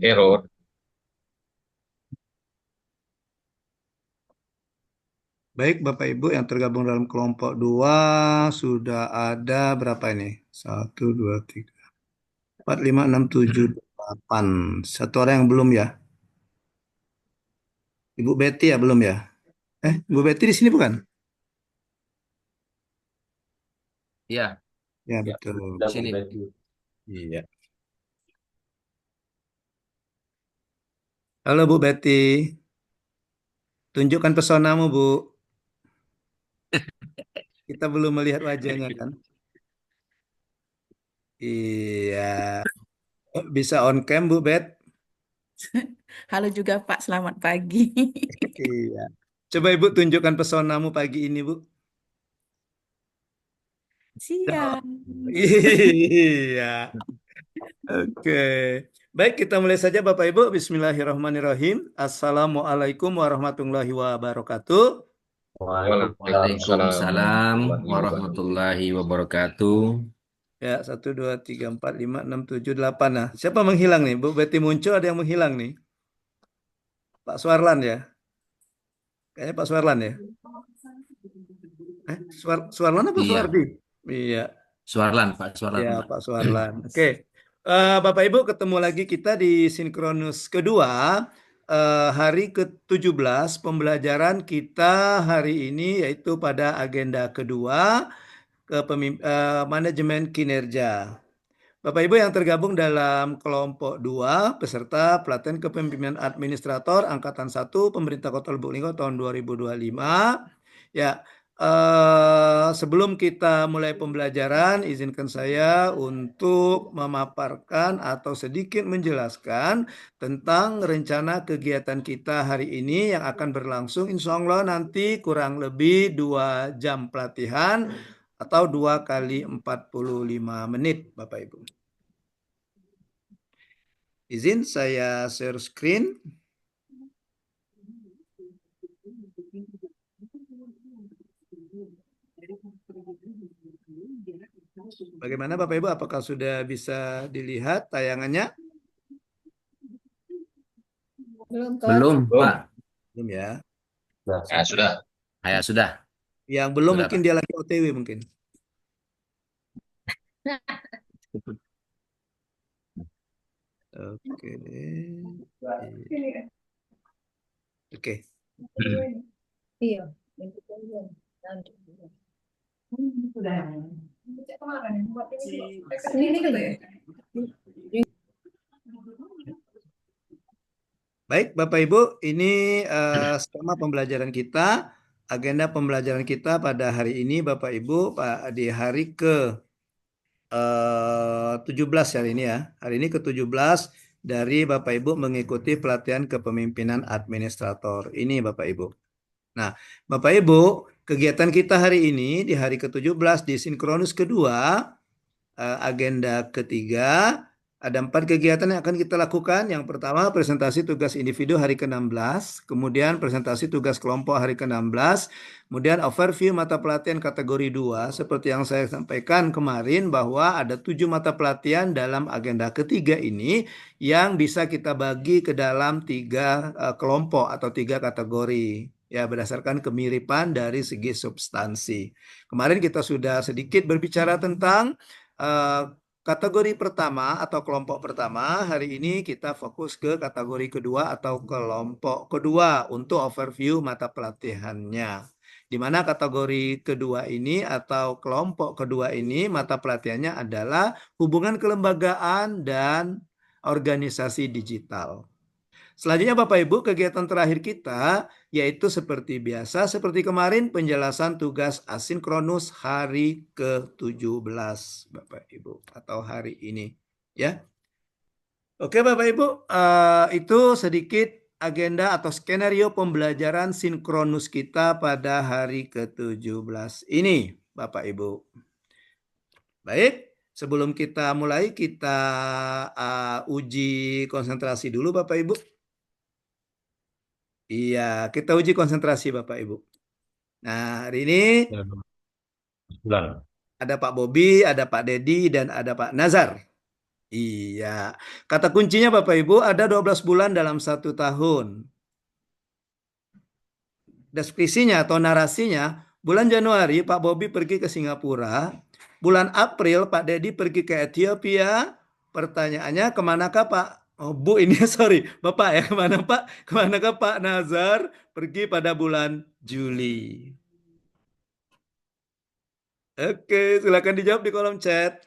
error. Baik, Bapak Ibu yang tergabung dalam kelompok 2 sudah ada berapa ini? Satu, dua, tiga, empat, lima, enam, tujuh, Mm-mm. delapan. Satu orang yang belum ya? Ibu Betty ya belum ya? Ibu Betty di sini bukan? Iya, Ya Ya, betul. udah Bu sini. Betty. Iya. Halo Bu Betty, tunjukkan pesonamu Bu. Kita belum melihat wajahnya kan? Iya. Bisa on cam Bu Bet? Halo juga Pak, selamat pagi. Iya. Coba Ibu tunjukkan pesonamu pagi ini Bu. Siap. Iya. Oke. Baik, kita mulai saja Bapak Ibu. Bismillahirrahmanirrahim. Assalamualaikum warahmatullahi wabarakatuh. Waalaikumsalam Waalaikumsalam warahmatullahi wabarakatuh. warahmatullahi wabarakatuh. Ya, satu, dua, tiga, empat, lima, enam, tujuh, delapan. Nah, siapa menghilang nih? Bu Betty muncul, ada yang menghilang nih. Pak Suarlan ya? Kayaknya Pak Suarlan ya? Suarlan apa Iya, Suardi? Iya, Suarlan, Pak Suarlan, ya Pak. Pak Suarlan. Oke. Bapak Ibu ketemu lagi kita di Sinkronus kedua, hari ke-17 pembelajaran kita hari ini yaitu pada agenda kedua manajemen kinerja. Bapak Ibu yang tergabung dalam kelompok 2 peserta pelatihan kepemimpinan administrator angkatan 1 Pemerintah Kota Lubuk Linggau tahun 2025. Ya, sebelum kita mulai pembelajaran, izinkan saya untuk memaparkan atau sedikit menjelaskan tentang rencana kegiatan kita hari ini yang akan berlangsung insya Allah nanti kurang lebih 2 jam pelatihan atau 2 kali 45 menit, Bapak Ibu. Izin saya share screen. Bagaimana Bapak Ibu? Apakah sudah bisa dilihat tayangannya? Belum, Kak. Belum, Belum. Pak. Belum ya. Ya, sudah. Saya sudah, Yang belum sudah, mungkin Pak. dia lagi OTW mungkin. Oke. Oke. Iya. Sudah. Ini kan ya? Baik, Bapak Ibu, ini skema pembelajaran kita, agenda pembelajaran kita pada hari ini, Bapak Ibu, Pak di hari ke 17 hari ini ya. Hari ini ke-17 dari Bapak Ibu mengikuti pelatihan kepemimpinan administrator. Ini Bapak Ibu. Nah, Bapak Ibu, kegiatan kita hari ini di hari ke-17 di sinkronus kedua, agenda ketiga, ada 4 kegiatan yang akan kita lakukan. Yang pertama, presentasi tugas individu hari ke-16, kemudian presentasi tugas kelompok hari ke-16, kemudian overview mata pelatihan kategori 2, seperti yang saya sampaikan kemarin bahwa ada 7 mata pelatihan dalam agenda ketiga ini yang bisa kita bagi ke dalam 3 kelompok atau 3 kategori. Ya, berdasarkan kemiripan dari segi substansi. Kemarin kita sudah sedikit berbicara tentang eh, kategori pertama atau kelompok pertama. Hari ini kita fokus ke kategori kedua atau kelompok kedua untuk overview mata pelatihannya. Di mana kategori kedua ini atau kelompok kedua ini mata pelatihannya adalah hubungan kelembagaan dan organisasi digital. Selanjutnya Bapak Ibu, kegiatan terakhir kita yaitu seperti biasa, seperti kemarin penjelasan tugas asinkronus hari ke-17 Bapak Ibu atau hari ini ya. Oke Bapak Ibu, itu sedikit agenda atau skenario pembelajaran sinkronus kita pada hari ke-17 ini Bapak Ibu. Baik, sebelum kita mulai kita uji konsentrasi dulu Bapak Ibu. Iya, kita uji konsentrasi Bapak Ibu. Nah, hari ini Sudah. ada Pak Bobi, ada Pak Dedi, dan ada Pak Nazar. Iya. Kata kuncinya Bapak Ibu ada 12 bulan dalam 1 tahun. Deskripsinya atau narasinya, bulan Januari Pak Bobi pergi ke Singapura, bulan April Pak Dedi pergi ke Ethiopia. Pertanyaannya kemanakah Pak? Oh Bu ini sorry, Bapak ya kemana Pak? Kemanakah Pak Nazar pergi pada bulan Juli? Oke, silakan dijawab di kolom chat.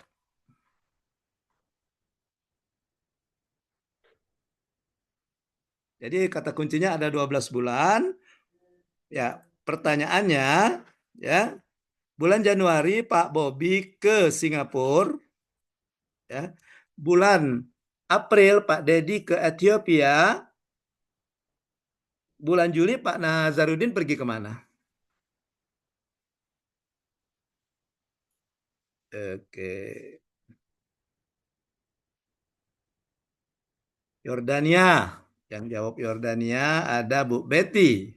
Jadi kata kuncinya ada 12 bulan. Ya, pertanyaannya ya, bulan Januari Pak Bobi ke Singapura ya. Bulan April Pak Dedi ke Ethiopia. Bulan Juli Pak Nazarudin pergi kemana? Oke. Yordania. Yang jawab Yordania ada Bu Betty.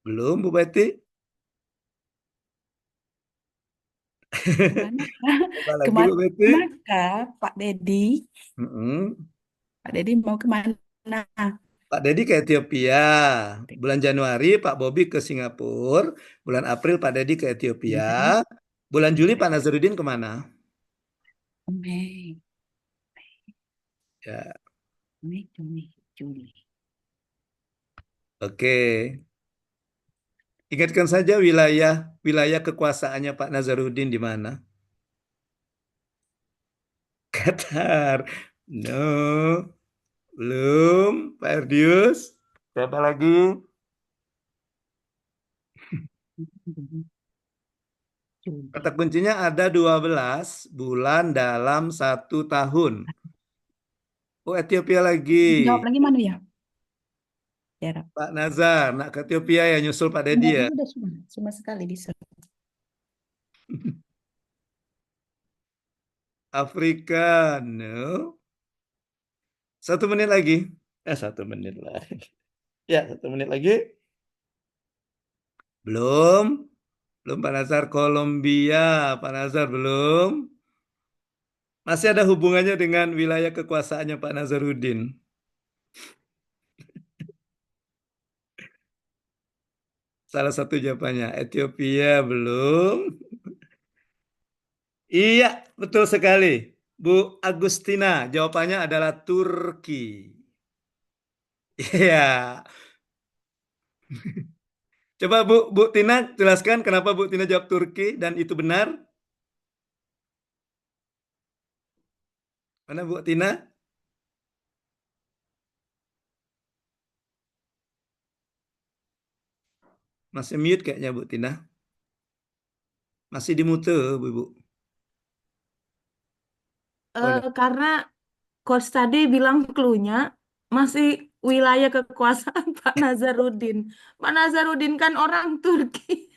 Belum Bu Betty? Kemana? Coba lagi Bu Kemana, Betty. kemana Pak Dedi? Mm-mm. Pak Dedi mau kemana? Pak Dedi ke Ethiopia. Bulan Januari Pak Bobi ke Singapura. Bulan April Pak Dedi ke Ethiopia. Bulan Juli Pak Nazarudin kemana? Mei, Ya, Mei, Juni, Juli. oke. Ingatkan saja wilayah kekuasaannya Pak Nazarudin di mana? Qatar. No, belum. Pak Erdius. Siapa lagi? Juli. Kata kuncinya ada 12 bulan dalam 1 tahun. Oh, Ethiopia lagi. Jawab lagi mana ya? Ya, Pak Nazar, nak ke Ethiopia ya nyusul Pak Dedi ya. udah cuma sekali bisa. Afrika, no. 1 menit lagi. 1 menit lagi. Ya, 1 menit lagi. Belum. Belum Pak Nazar. Kolombia, Pak Nazar belum. Masih ada hubungannya dengan wilayah kekuasaannya Pak Nazarudin. Salah satu jawabannya. Ethiopia belum. Iya, betul sekali. Bu Agustina, jawabannya adalah Turki. Iya. Coba Bu Tina jelaskan kenapa Bu Tina jawab Turki dan itu benar. Mana Bu Tina? Masih mute kayaknya Bu Tina. Masih di mute Bu Ibu. Oh, udah. Karena coach tadi bilang clue-nya masih wilayah kekuasaan Pak Nazarudin. Pak Nazarudin kan orang Turki.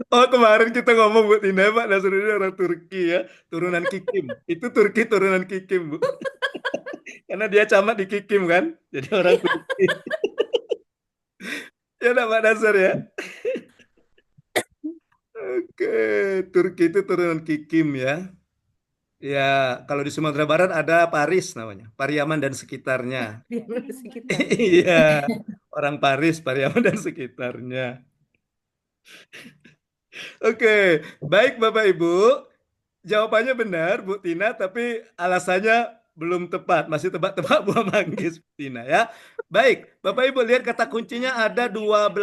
Oh, kemarin kita ngomong Bu Tina, Pak Nazarudin orang Turki ya. Turunan Kikim. Itu Turki turunan Kikim Bu. Karena dia camat di Kikim kan. Jadi orang Turki. Ya udah Pak Nazar ya. Oke, Turki itu turunan Kikim ya. Ya, kalau di Sumatera Barat ada Paris namanya, Pariaman dan sekitarnya. Di sekitar. Iya, orang Paris, Pariaman dan sekitarnya. Oke, baik Bapak Ibu, jawabannya benar Bu Tina, tapi alasannya belum tepat, masih tebak-tebak buah manggis Bu Tina ya. Baik, Bapak Ibu lihat kata kuncinya ada 12.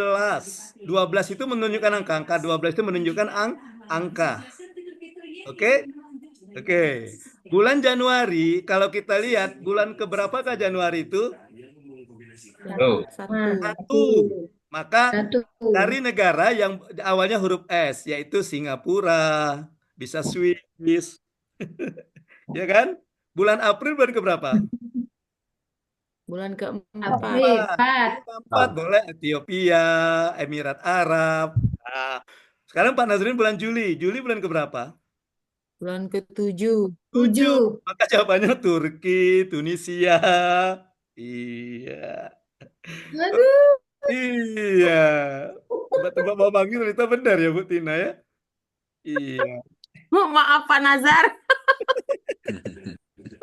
12 itu menunjukkan angka, 12 itu menunjukkan angka. Oke? Oke. Bulan Januari, kalau kita lihat bulan keberapakah Januari itu? Oh, Satu. Satu. Maka dari negara yang awalnya huruf S, yaitu Singapura, bisa Swiss, ya kan? Bulan April bulan keberapa? Bulan keempat. Keempat boleh Ethiopia, Emirat Arab. Nah, sekarang Pak Nazrin bulan Juli. Juli bulan keberapa? Bulan ketujuh. 7. Maka jawabannya Turki, Tunisia. Iya. Iya. Tebak-tebak mau manggil ternyata benar ya Bu Tina ya. Iya. Maaf Pak Nazar.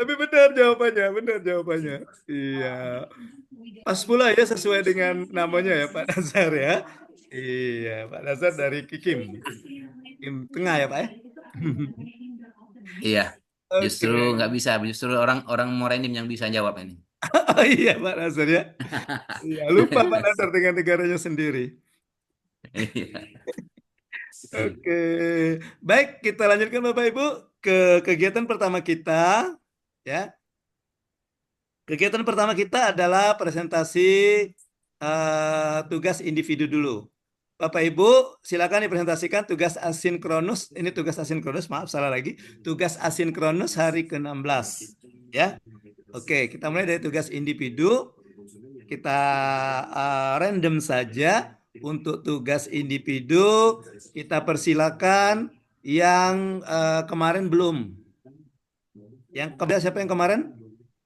Tapi benar jawabannya. Iya. Pas pula ya sesuai dengan namanya ya Pak Nazar ya. Iya, Pak Nazar dari Kikim. Kikim Tengah ya Pak ya. Iya, Oke. justru nggak bisa. Justru orang Morenim yang bisa jawab ini. Oh iya Pak Nazar ya. Iya, lupa Pak Nazar dengan negaranya sendiri. Iya. Oke. Baik, kita lanjutkan Bapak Ibu ke kegiatan pertama kita ya. Kegiatan pertama kita adalah presentasi tugas individu dulu. Bapak Ibu, silakan dipresentasikan tugas asinkronus. Ini tugas asinkronus, maaf salah lagi. Tugas asinkronus hari ke-16. Ya. Oke, kita mulai dari tugas individu. Kita random saja. Untuk tugas individu, kita persilakan yang kemarin belum. Siapa yang kemarin?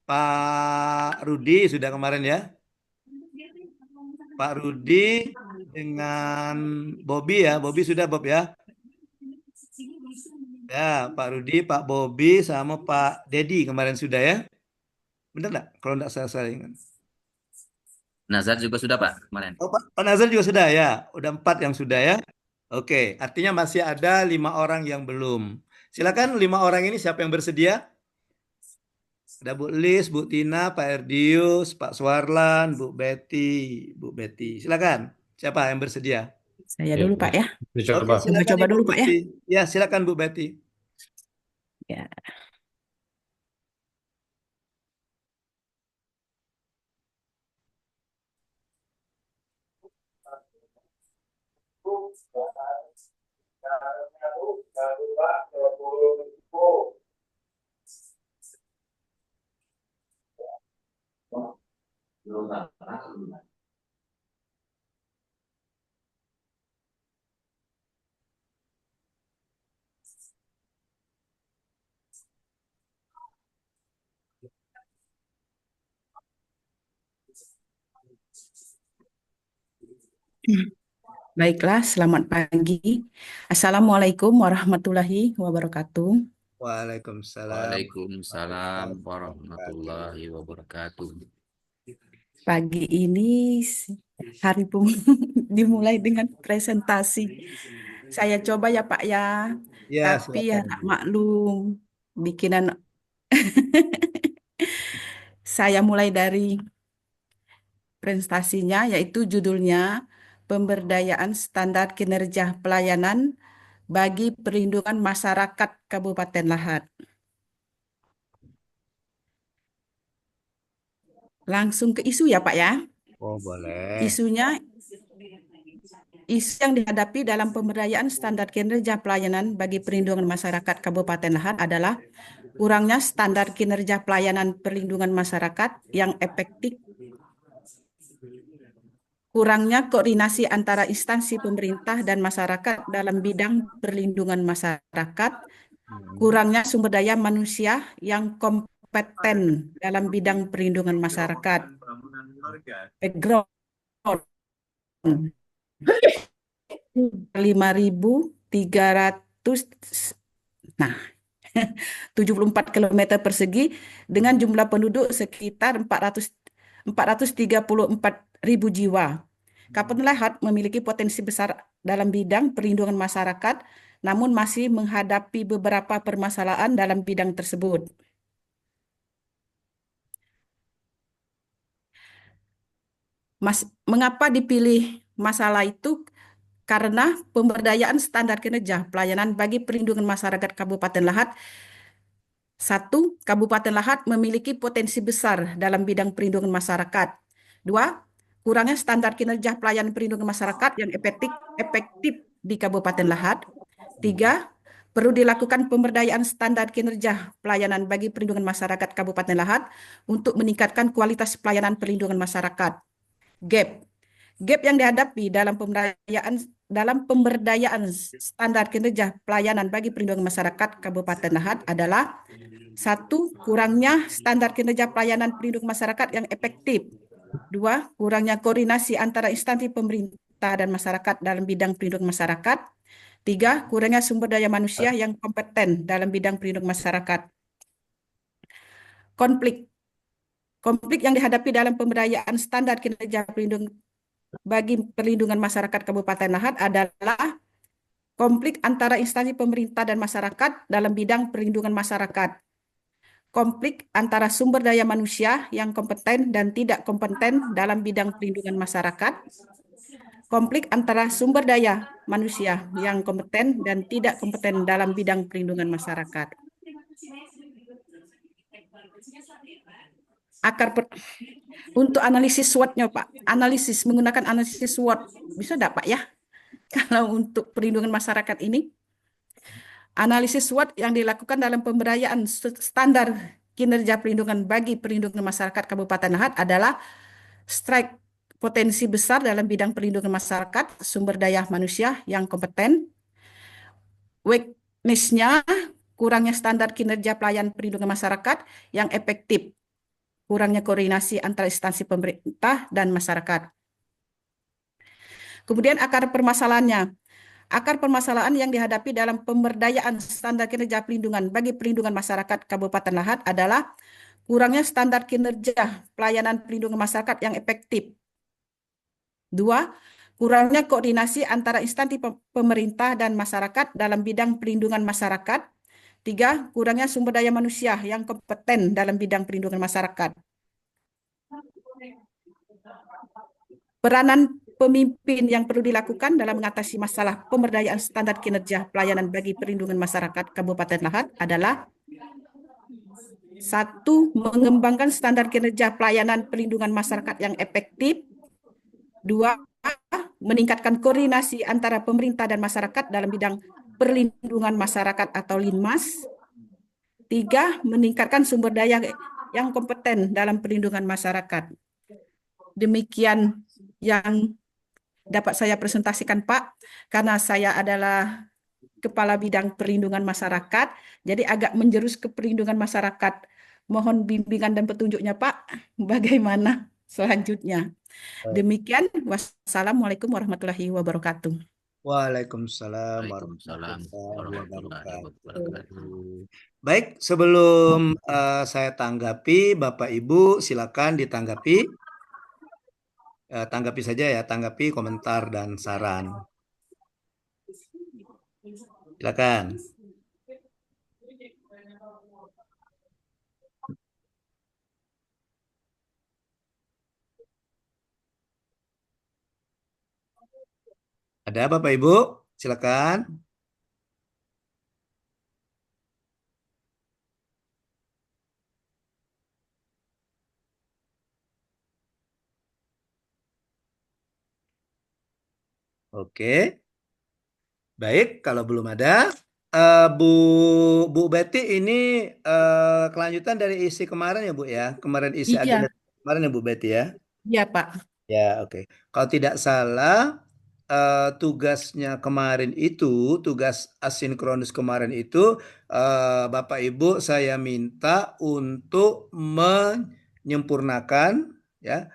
Pak Rudi sudah kemarin ya. Pak Rudi dengan Bobby ya. Bobby sudah Bob ya. Ya, Pak Rudi, Pak Bobby sama Pak Dedi kemarin sudah ya. Benar nggak? Kalau nggak salah ingat. Nazar juga sudah Pak kemarin. Oh, Pak Nazar juga sudah ya. Udah 4 yang sudah ya. Oke, artinya masih ada 5 orang yang belum. Silakan 5 orang ini siapa yang bersedia? Ada Bu Lis, Bu Tina, Pak Erdius, Pak Suarlan, Bu Betty. Silakan. Siapa yang bersedia? Saya dulu Pak ya. Oke, Dicoba. silakan Coba Ibu dulu Pak ya. Betty. Ya, silakan Bu Betty. Ya. Baiklah, selamat pagi. Assalamualaikum warahmatullahi wabarakatuh. Waalaikumsalam. Waalaikumsalam warahmatullahi wabarakatuh. Pagi ini hari dimulai dengan presentasi. Saya coba ya Pak ya, Ya, tapi ya silakan. tak maklum bikinan. Saya mulai dari presentasinya, yaitu judulnya Pemberdayaan Standar Kinerja Pelayanan bagi Perlindungan Masyarakat Kabupaten Lahat. Langsung ke isu ya Pak ya. Oh, boleh. Isunya, isu yang dihadapi dalam pemberdayaan standar kinerja pelayanan bagi perlindungan masyarakat Kabupaten Lahat adalah kurangnya standar kinerja pelayanan perlindungan masyarakat yang efektif, kurangnya koordinasi antara instansi pemerintah dan masyarakat dalam bidang perlindungan masyarakat, kurangnya sumber daya manusia yang kompeten dalam bidang perlindungan masyarakat, background 5.300, nah 74 km persegi dengan jumlah penduduk sekitar 434.000 jiwa. Kabupaten Lahat memiliki potensi besar dalam bidang perlindungan masyarakat, namun masih menghadapi beberapa permasalahan dalam bidang tersebut. Mengapa dipilih masalah itu? Karena pemberdayaan standar kinerja pelayanan bagi perlindungan masyarakat Kabupaten Lahat. 1. Kabupaten Lahat memiliki potensi besar dalam bidang perlindungan masyarakat. 2. Kurangnya standar kinerja pelayanan perlindungan masyarakat yang efektif di Kabupaten Lahat. 3. Perlu dilakukan pemberdayaan standar kinerja pelayanan bagi perlindungan masyarakat Kabupaten Lahat untuk meningkatkan kualitas pelayanan perlindungan masyarakat. Gap yang dihadapi dalam pemberdayaan standar kinerja pelayanan bagi perlindungan masyarakat Kabupaten Lahat adalah 1. Kurangnya standar kinerja pelayanan perlindungan masyarakat yang efektif. 2. Kurangnya koordinasi antara instansi pemerintah dan masyarakat dalam bidang perlindungan masyarakat. 3. Kurangnya sumber daya manusia yang kompeten dalam bidang perlindungan masyarakat. Konflik. Konflik yang dihadapi dalam pemberdayaan standar kinerja bagi perlindungan masyarakat Kabupaten Lahat adalah konflik antara instansi pemerintah dan masyarakat dalam bidang perlindungan masyarakat. Konflik antara sumber daya manusia yang kompeten dan tidak kompeten dalam bidang perlindungan masyarakat. Konflik antara sumber daya manusia yang kompeten dan tidak kompeten dalam bidang perlindungan masyarakat. Untuk analisis SWOT-nya, Pak. Menggunakan analisis SWOT. Bisa enggak, Pak, ya? Kalau untuk perlindungan masyarakat ini, analisis SWOT yang dilakukan dalam pemberdayaan standar kinerja perlindungan bagi perlindungan masyarakat Kabupaten Lahat adalah strike potensi besar dalam bidang perlindungan masyarakat, sumber daya manusia yang kompeten, weakness-nya kurangnya standar kinerja pelayan perlindungan masyarakat yang efektif, kurangnya koordinasi antara instansi pemerintah dan masyarakat. Kemudian akar permasalahannya. Akar permasalahan yang dihadapi dalam pemberdayaan standar kinerja perlindungan bagi perlindungan masyarakat Kabupaten Lahat adalah kurangnya standar kinerja pelayanan perlindungan masyarakat yang efektif. 2. Kurangnya koordinasi antara instansi pemerintah dan masyarakat dalam bidang perlindungan masyarakat. 3. Kurangnya sumber daya manusia yang kompeten dalam bidang perlindungan masyarakat. Peranan pemimpin yang perlu dilakukan dalam mengatasi masalah pemberdayaan standar kinerja pelayanan bagi perlindungan masyarakat Kabupaten Lahat adalah 1. Mengembangkan standar kinerja pelayanan perlindungan masyarakat yang efektif. 2. Meningkatkan koordinasi antara pemerintah dan masyarakat dalam bidang perlindungan masyarakat atau Linmas. 3. Meningkatkan sumber daya yang kompeten dalam perlindungan masyarakat. Demikian yang dapat saya presentasikan, Pak, karena saya adalah Kepala Bidang Perlindungan Masyarakat, jadi agak menjurus ke perlindungan masyarakat. Mohon bimbingan dan petunjuknya, Pak, bagaimana selanjutnya. Demikian, wassalamualaikum warahmatullahi wabarakatuh. Waalaikumsalam Waalaikumsalam warahmatullahi wabarakatuh. Baik, sebelum saya tanggapi, Bapak Ibu silakan ditanggapi. Tanggapi saja ya, tanggapi komentar dan saran. Silakan. Ada Bapak Ibu? Silakan. Oke. Baik, kalau belum ada, Bu Betty ini kelanjutan dari isi kemarin ya Bu ya. Kemarin isi agenda kemarin ya Bu Betty ya. Iya, Pak. Ya, oke. Kalau tidak salah, tugasnya kemarin itu, tugas asinkronus kemarin itu, Bapak Ibu saya minta untuk menyempurnakan, ya,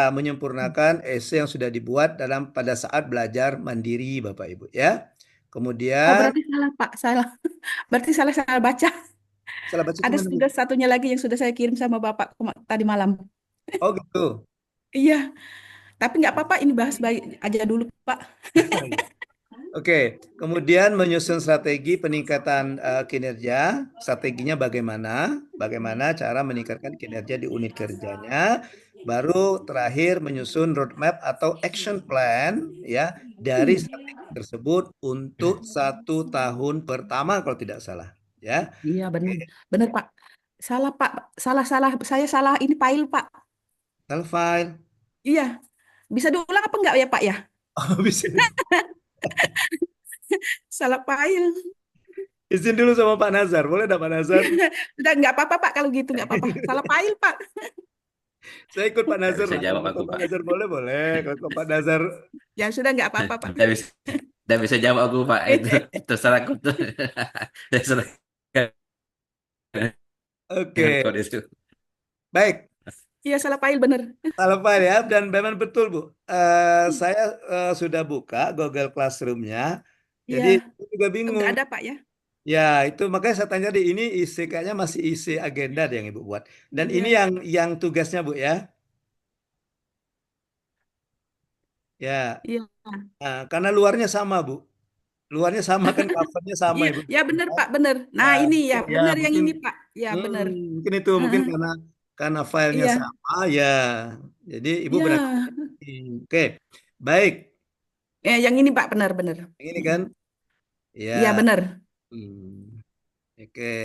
menyempurnakan esai yang sudah dibuat pada saat belajar mandiri, Bapak Ibu, ya. Oh, Kemudian, berarti salah, Pak. Salah. Berarti salah baca. salah baca Ada gimana, Bu? tugas satunya lagi yang sudah saya kirim sama Bapak tadi malam. Oh gitu. Iya, tapi nggak apa-apa, ini bahas baik aja dulu, Pak. Oke, kemudian menyusun strategi peningkatan kinerja. Strateginya bagaimana? Bagaimana cara meningkatkan kinerja di unit kerjanya? Baru terakhir menyusun roadmap atau action plan ya dari strategi tersebut untuk 1 tahun pertama kalau tidak salah. Ya, Iya, benar, Pak. Salah, Pak. Salah. Saya salah ini file, Pak. salah file. Iya. Bisa diulang apa enggak ya, Pak ya? Oh, bisa. Salah file. Izin dulu sama Pak Nazar, boleh enggak Pak Nazar? Udah nggak apa-apa, Pak. Kalau gitu nggak apa-apa. Salah file, Pak. Saya ikut Pak Nazar. Bisa jawab Kalau aku, Pak Pak. Nazar boleh. Kalau Pak Nazar Ya sudah nggak apa-apa, Pak. Tidak bisa jawab aku, Pak. Itu terserah aku tuh. Terserah. Oke. Kode itu. Baik. Iya, salah file bener. Salah file ya, dan memang betul Bu. Saya sudah buka Google Classroom-nya, jadi Iya, saya juga nggak bingung. ada Pak ya. Ya, itu makanya saya tanya di ini isi kayaknya masih isi agenda deh yang Ibu buat. Dan ini Iya, yang tugasnya Bu ya. Ya, iya, karena luarnya sama Bu. Luarnya sama kan, covernya sama iya, Ibu. ya bener Pak, bener. Nah Ya, ini ya, ya bener yang mungkin ini Pak. Ya bener. mungkin itu mungkin Heeh. karena filenya Iya, sama ya. Jadi Ibu berarti iya, oke. Baik. yang ini Pak, bener-bener. Yang ini kan? Ya. Iya bener. Hmm, oke.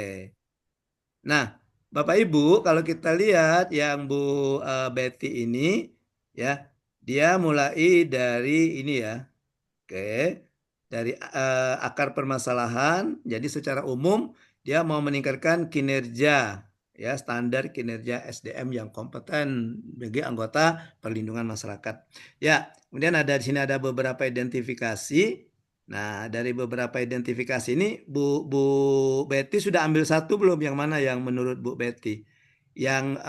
Nah, Bapak Ibu, kalau kita lihat yang Bu Betty ini, ya, dia mulai dari ini ya, oke, dari akar permasalahan. Jadi secara umum dia mau meningkatkan kinerja, ya, standar kinerja SDM yang kompeten bagi anggota perlindungan masyarakat. Ya, kemudian di sini ada beberapa identifikasi. Nah, dari beberapa identifikasi ini, Bu Betty sudah ambil satu belum? Yang mana yang menurut Bu Betty yang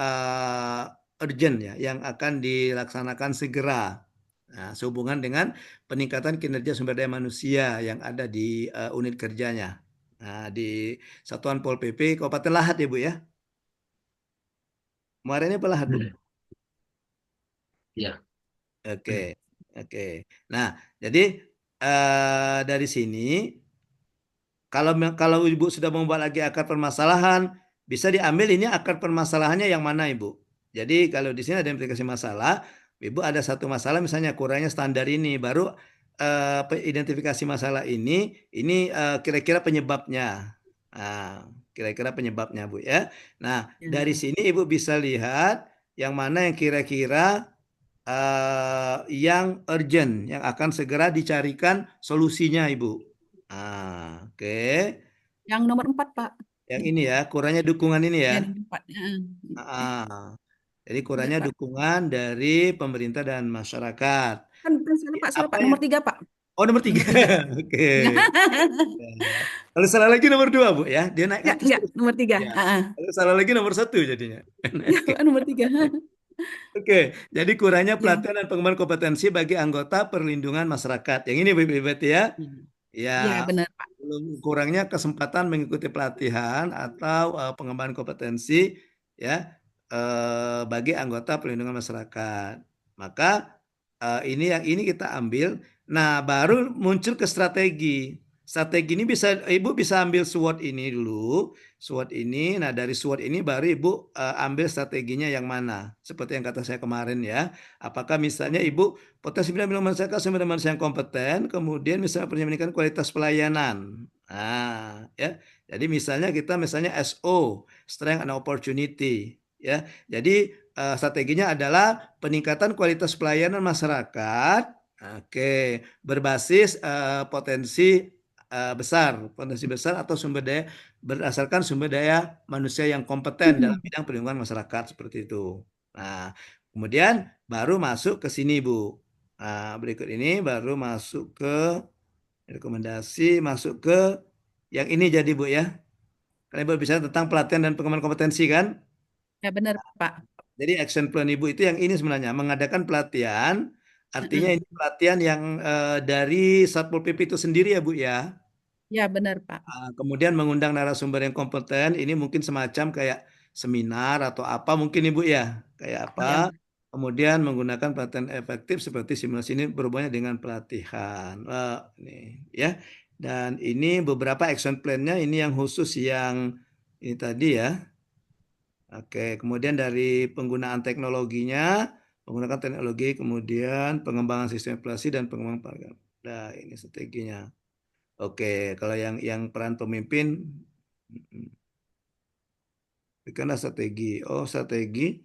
urgent ya, yang akan dilaksanakan segera. Nah, sehubungan dengan peningkatan kinerja sumber daya manusia yang ada di unit kerjanya. Nah, di Satuan Pol PP Kabupaten Lahat ya Bu ya. Kemarinnya apa Lahat Bu? Iya. Oke, oke. Nah, jadi dari sini kalau Ibu sudah membuat lagi akar permasalahan, bisa diambil ini akar permasalahannya yang mana Ibu. Jadi kalau di sini ada implikasi masalah, Ibu ada satu masalah misalnya kurangnya standar ini, baru identifikasi masalah ini kira-kira penyebabnya. Nah, kira-kira penyebabnya Bu ya. Nah, dari Ya. sini Ibu bisa lihat yang mana yang kira-kira yang urgent, yang akan segera dicarikan solusinya Ibu. Oke. Yang nomor 4 Pak. Yang ini ya, kurangnya dukungan ini ya. Ya, nomor 4. Ah, jadi Iya kurangnya Pak. dukungan dari pemerintah dan masyarakat. Kan salah Apa Pak, yang? nomor 3 Pak. Oh, nomor tiga. Nomor 3. Oke. Ya. Kalau salah lagi nomor dua, Bu ya. Dia naik kan terus Enggak, terus. nomor 3. Ya. Kalau salah lagi nomor satu jadinya. Ya, Pak, nomor 3. Oke, jadi kurangnya Ya. pelatihan dan pengembangan kompetensi bagi anggota perlindungan masyarakat. Yang ini berarti ya. Ya, Ya, benar Pak. belum kurangnya kesempatan mengikuti pelatihan atau pengembangan kompetensi ya bagi anggota perlindungan masyarakat. Maka ini kita ambil. Nah, baru muncul ke strategi. Strategi ini Ibu bisa ambil SWOT ini dulu, SWOT ini. Nah, dari SWOT ini baru Ibu ambil strateginya yang mana. Seperti yang kata saya kemarin ya. Apakah misalnya Ibu potensi bidang masyarakat sumber daya manusia yang kompeten, kemudian misalnya meningkatkan kualitas pelayanan. Nah, ya. Jadi misalnya SO, strength and opportunity, ya. Jadi strateginya adalah peningkatan kualitas pelayanan masyarakat, oke, berbasis potensi besar atau sumber daya berdasarkan sumber daya manusia yang kompeten dalam bidang perlindungan masyarakat seperti itu. Nah, kemudian baru masuk ke sini Bu. Nah, berikut ini baru masuk ke rekomendasi, masuk ke yang ini jadi Bu ya. Karena Ibu bicara tentang pelatihan dan pengembangan kompetensi kan. Ya, benar Pak. Jadi action plan Ibu itu yang ini sebenarnya mengadakan pelatihan. Artinya ini pelatihan yang dari Satpol PP itu sendiri ya Bu ya. Ya, benar Pak. Kemudian mengundang narasumber yang kompeten. Ini mungkin semacam kayak seminar atau apa mungkin Ibu ya. Kayak apa. Ya. Kemudian menggunakan pelatihan efektif seperti simulasi ini berhubungan dengan pelatihan. Ini ya. Dan ini beberapa action plan-nya ini yang khusus yang ini tadi ya. Oke, kemudian dari penggunaan teknologinya, menggunakan teknologi, kemudian pengembangan sistem inflasi dan pengembangan program. Nah, ini strateginya. Oke, kalau yang peran pemimpin, berikanlah strategi. Oh, strategi.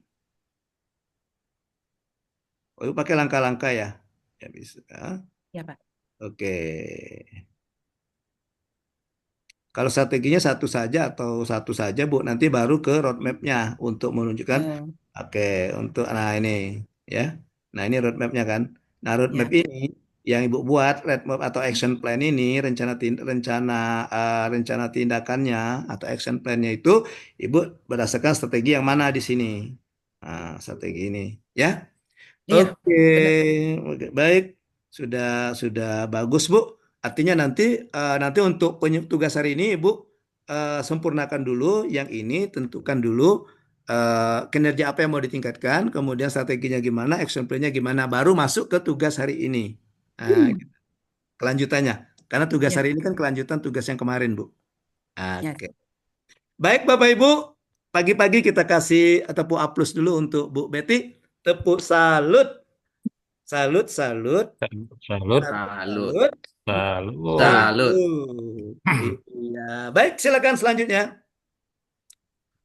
Oh, itu pakai langkah-langkah ya? Ya bisa. Ya, Pak. Oke. Kalau strateginya satu saja atau satu saja, Bu, nanti baru ke roadmap-nya untuk menunjukkan. Oh, Oke, nah ini ya. Nah, ini roadmap-nya kan. Nah, roadmap ya. ini yang Ibu buat, roadmap atau action plan ini, rencana tindakannya atau action plan-nya itu Ibu berdasarkan strategi yang mana di sini. strategi ini ya. Iya, Oke, benar. oke, baik. Sudah bagus, Bu. Artinya nanti untuk tugas hari ini, Ibu sempurnakan dulu yang ini, tentukan dulu kinerja apa yang mau ditingkatkan, kemudian strateginya gimana, action plan-nya gimana, baru masuk ke tugas hari ini. Nah, kelanjutannya. Karena tugas Ya, hari ini kan kelanjutan tugas yang kemarin, Bu. ya. Oke. Baik, Bapak Ibu, pagi-pagi kita kasih tepuk aplaus dulu untuk Bu Betty. Tepuk salut. Salut, salut, Salut, Salut. salut, salut. Salut. salut. Iya, baik, silakan selanjutnya.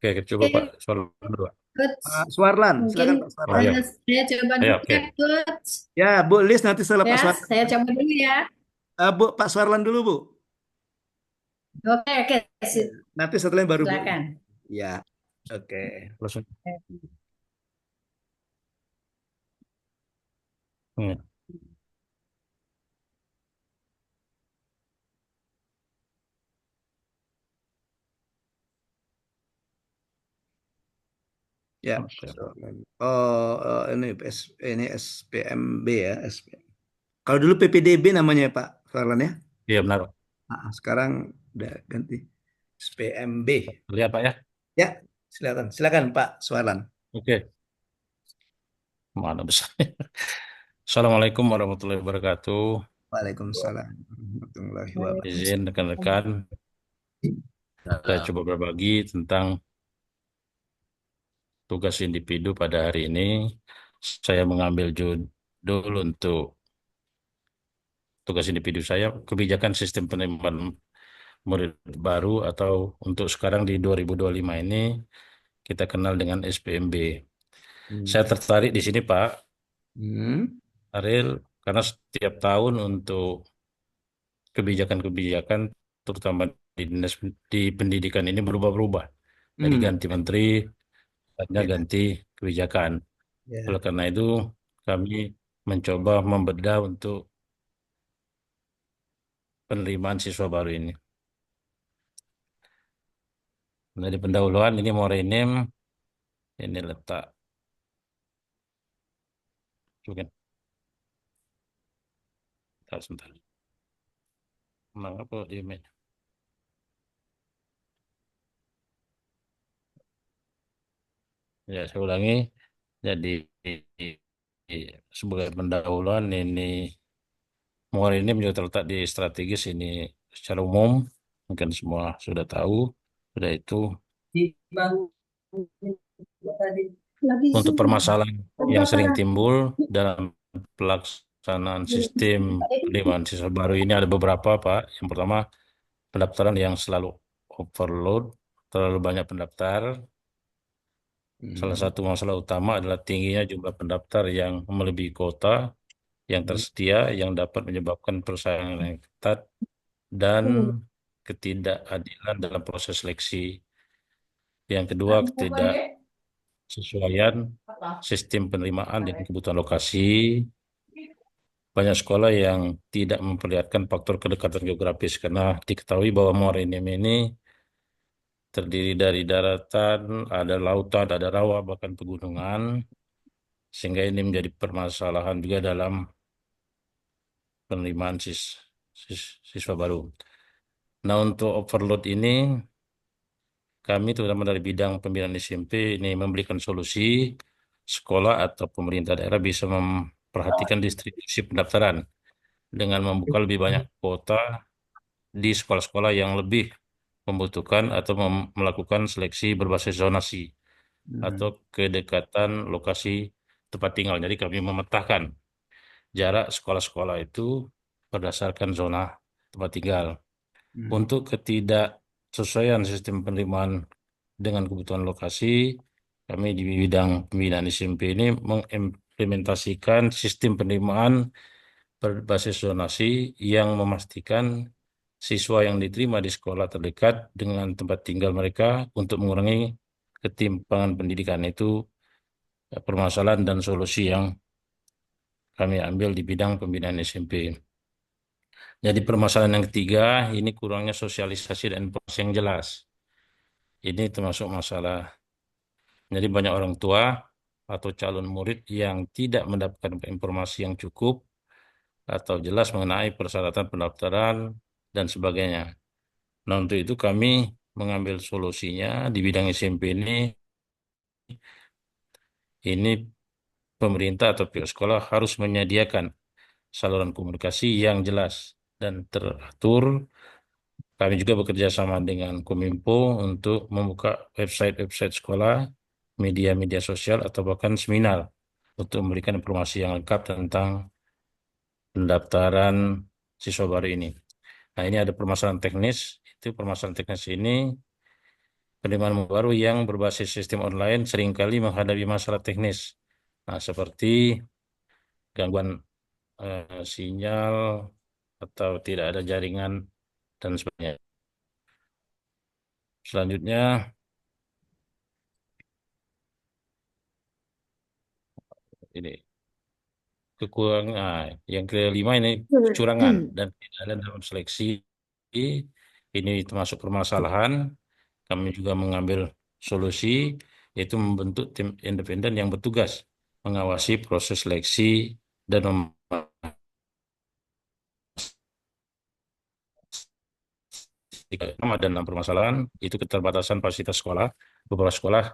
Oke, coba Pak Soal berdua. Coach, Pak Suarlan, mungkin silakan Pak Oh Suarlan. ya, saya coba ayo, dulu oke. ya, Coach. Ya, Bu Lis nanti setelah Pak Ya, Suarlan. saya coba dulu ya. Pak Suarlan dulu, Bu. Oke, oke, Nanti setelah baru Bu. silakan. Ya, oke. Terus, hmm, Ya. oke. Ini SPMB ya, Kalau dulu PPDB namanya Pak Suarlan ya. Iya benar. Sekarang udah ganti SPMB. Lihat Pak ya. Ya, silakan Pak Suarlan. Oke, mana besar. Assalamualaikum warahmatullahi wabarakatuh. Waalaikumsalam warahmatullahi wabarakatuh. Izin rekan-rekan, saya coba berbagi tentang tugas individu pada hari ini. Saya mengambil judul untuk tugas individu saya, kebijakan sistem penerimaan murid baru atau untuk sekarang di 2025 ini kita kenal dengan SPMB. Saya tertarik di sini Pak Ariel karena setiap tahun untuk kebijakan-kebijakan terutama di pendidikan ini berubah-ubah. Jadi ganti menteri, Ya. ganti kebijakan. Ya. Oleh karena itu kami mencoba membedah untuk penerimaan siswa baru ini. Nah, di pendahuluan ini mau rename, ini letak. Mungkin. Sebentar. Mengapa email? Ya, saya ulangi. Jadi sebagai pendahuluan ini Muar ini juga terletak di strategis ini secara umum, mungkin semua sudah tahu. Sudah itu untuk permasalahan yang sering timbul dalam pelaksanaan sistem penerimaan siswa baru ini ada beberapa, Pak. Yang pertama, pendaftaran yang selalu overload, terlalu banyak pendaftar. Salah satu masalah utama adalah tingginya jumlah pendaftar yang melebihi kuota yang tersedia yang dapat menyebabkan persaingan yang ketat dan ketidakadilan dalam proses seleksi. Yang kedua, ketidaksesuaian sistem penerimaan dengan kebutuhan lokasi. Banyak sekolah yang tidak memperlihatkan faktor kedekatan geografis karena diketahui bahwa Muara Enim ini terdiri dari daratan, ada lautan, ada rawa, bahkan pegunungan. Sehingga ini menjadi permasalahan juga dalam penerimaan siswa baru. Nah, untuk overload ini, kami terutama dari bidang pembinaan SMP ini memberikan solusi sekolah atau pemerintah daerah bisa memperhatikan distribusi pendaftaran dengan membuka lebih banyak kuota di sekolah-sekolah yang lebih membutuhkan atau melakukan seleksi berbasis zonasi atau kedekatan lokasi tempat tinggal. Jadi kami memetakan jarak sekolah-sekolah itu berdasarkan zona tempat tinggal. Untuk ketidaksesuaian sistem penerimaan dengan kebutuhan lokasi, kami di bidang pembinaan SMP ini mengimplementasikan sistem penerimaan berbasis zonasi yang memastikan siswa yang diterima di sekolah terdekat dengan tempat tinggal mereka untuk mengurangi ketimpangan pendidikan. Itu permasalahan dan solusi yang kami ambil di bidang pembinaan SMP. Jadi permasalahan yang ketiga, ini kurangnya sosialisasi dan informasi yang jelas. Ini termasuk masalah. Jadi banyak orang tua atau calon murid yang tidak mendapatkan informasi yang cukup atau jelas mengenai persyaratan pendaftaran dan sebagainya. Nah, untuk itu kami mengambil solusinya di bidang SMP ini pemerintah atau pihak sekolah harus menyediakan saluran komunikasi yang jelas dan teratur. Kami juga bekerja sama dengan Kominfo untuk membuka website-website sekolah, media-media sosial, atau bahkan seminar untuk memberikan informasi yang lengkap tentang pendaftaran siswa baru ini. Nah, ini ada permasalahan teknis. Itu permasalahan teknis ini, penerimaan baru yang berbasis sistem online seringkali menghadapi masalah teknis. Nah, seperti gangguan sinyal atau tidak ada jaringan dan sebagainya. Selanjutnya, ini kekurangan yang kelima ini kecurangan dan tidak ada dalam seleksi. Ini termasuk permasalahan. Kami juga mengambil solusi, yaitu membentuk tim independen yang bertugas mengawasi proses seleksi dan memastikan dalam permasalahan itu keterbatasan fasilitas sekolah. Beberapa sekolah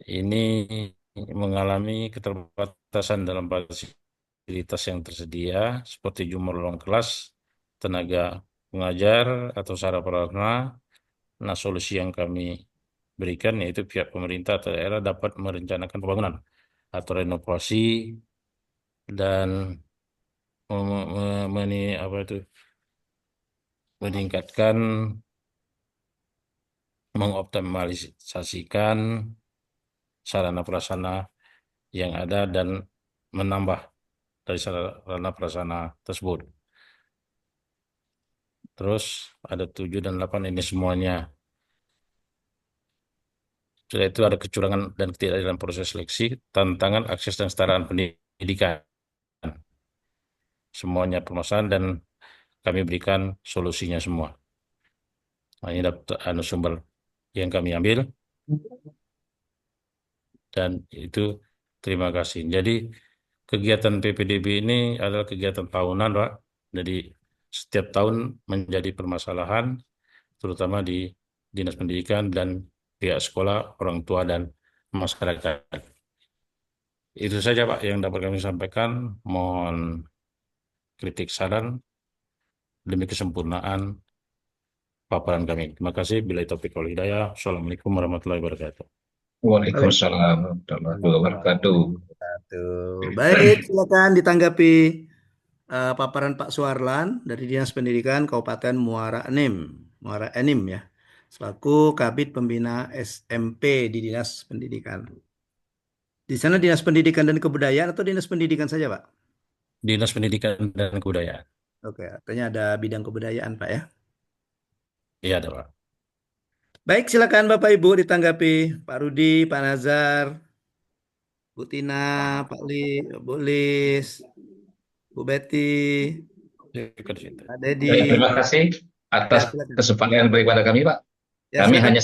ini mengalami keterbatasan dalam fasilitas yang tersedia seperti jumlah ruang kelas, tenaga pengajar, atau sarana prasarana. Nah, solusi yang kami berikan yaitu pihak pemerintah atau daerah dapat merencanakan pembangunan atau renovasi dan meningkatkan, mengoptimalisasikan sarana prasarana yang ada dan menambah dari sarana prasarana tersebut. Terus ada 7 dan 8 ini semuanya. Setelah itu ada kecurangan dan ketidakadilan proses seleksi, tantangan akses dan kesetaraan pendidikan. Semuanya permasalahan dan kami berikan solusinya semua. Nah, ini dapat sumber yang kami ambil dan itu terima kasih. Jadi kegiatan PPDB ini adalah kegiatan tahunan, Pak. Jadi setiap tahun menjadi permasalahan, terutama di Dinas Pendidikan dan pihak sekolah, orang tua, dan masyarakat. Itu saja, Pak, yang dapat kami sampaikan. Mohon kritik saran demi kesempurnaan paparan kami. Terima kasih. Bila taufiq wal hidayah. Assalamualaikum warahmatullahi wabarakatuh. Waalaikumsalam warahmatullahi wabarakatuh. Baik, silakan ditanggapi paparan Pak Suarlan dari Dinas Pendidikan Kabupaten Muara Enim ya, selaku Kabid Pembina SMP di Dinas Pendidikan. Di sana Dinas Pendidikan dan Kebudayaan atau Dinas Pendidikan saja, Pak? Dinas Pendidikan dan Kebudayaan. Oke, artinya ada bidang kebudayaan, Pak ya. Iya, ada, Pak. Baik, silakan Bapak Ibu ditanggapi. Pak Rudi, Pak Nazar, Bu Tina, Pak Bu Lis, Bu Betty, Pak Dedi. Terima kasih atas Ya, silakan. kesempatan yang diberi kepada kami, Pak. Ya, Kami silakan. hanya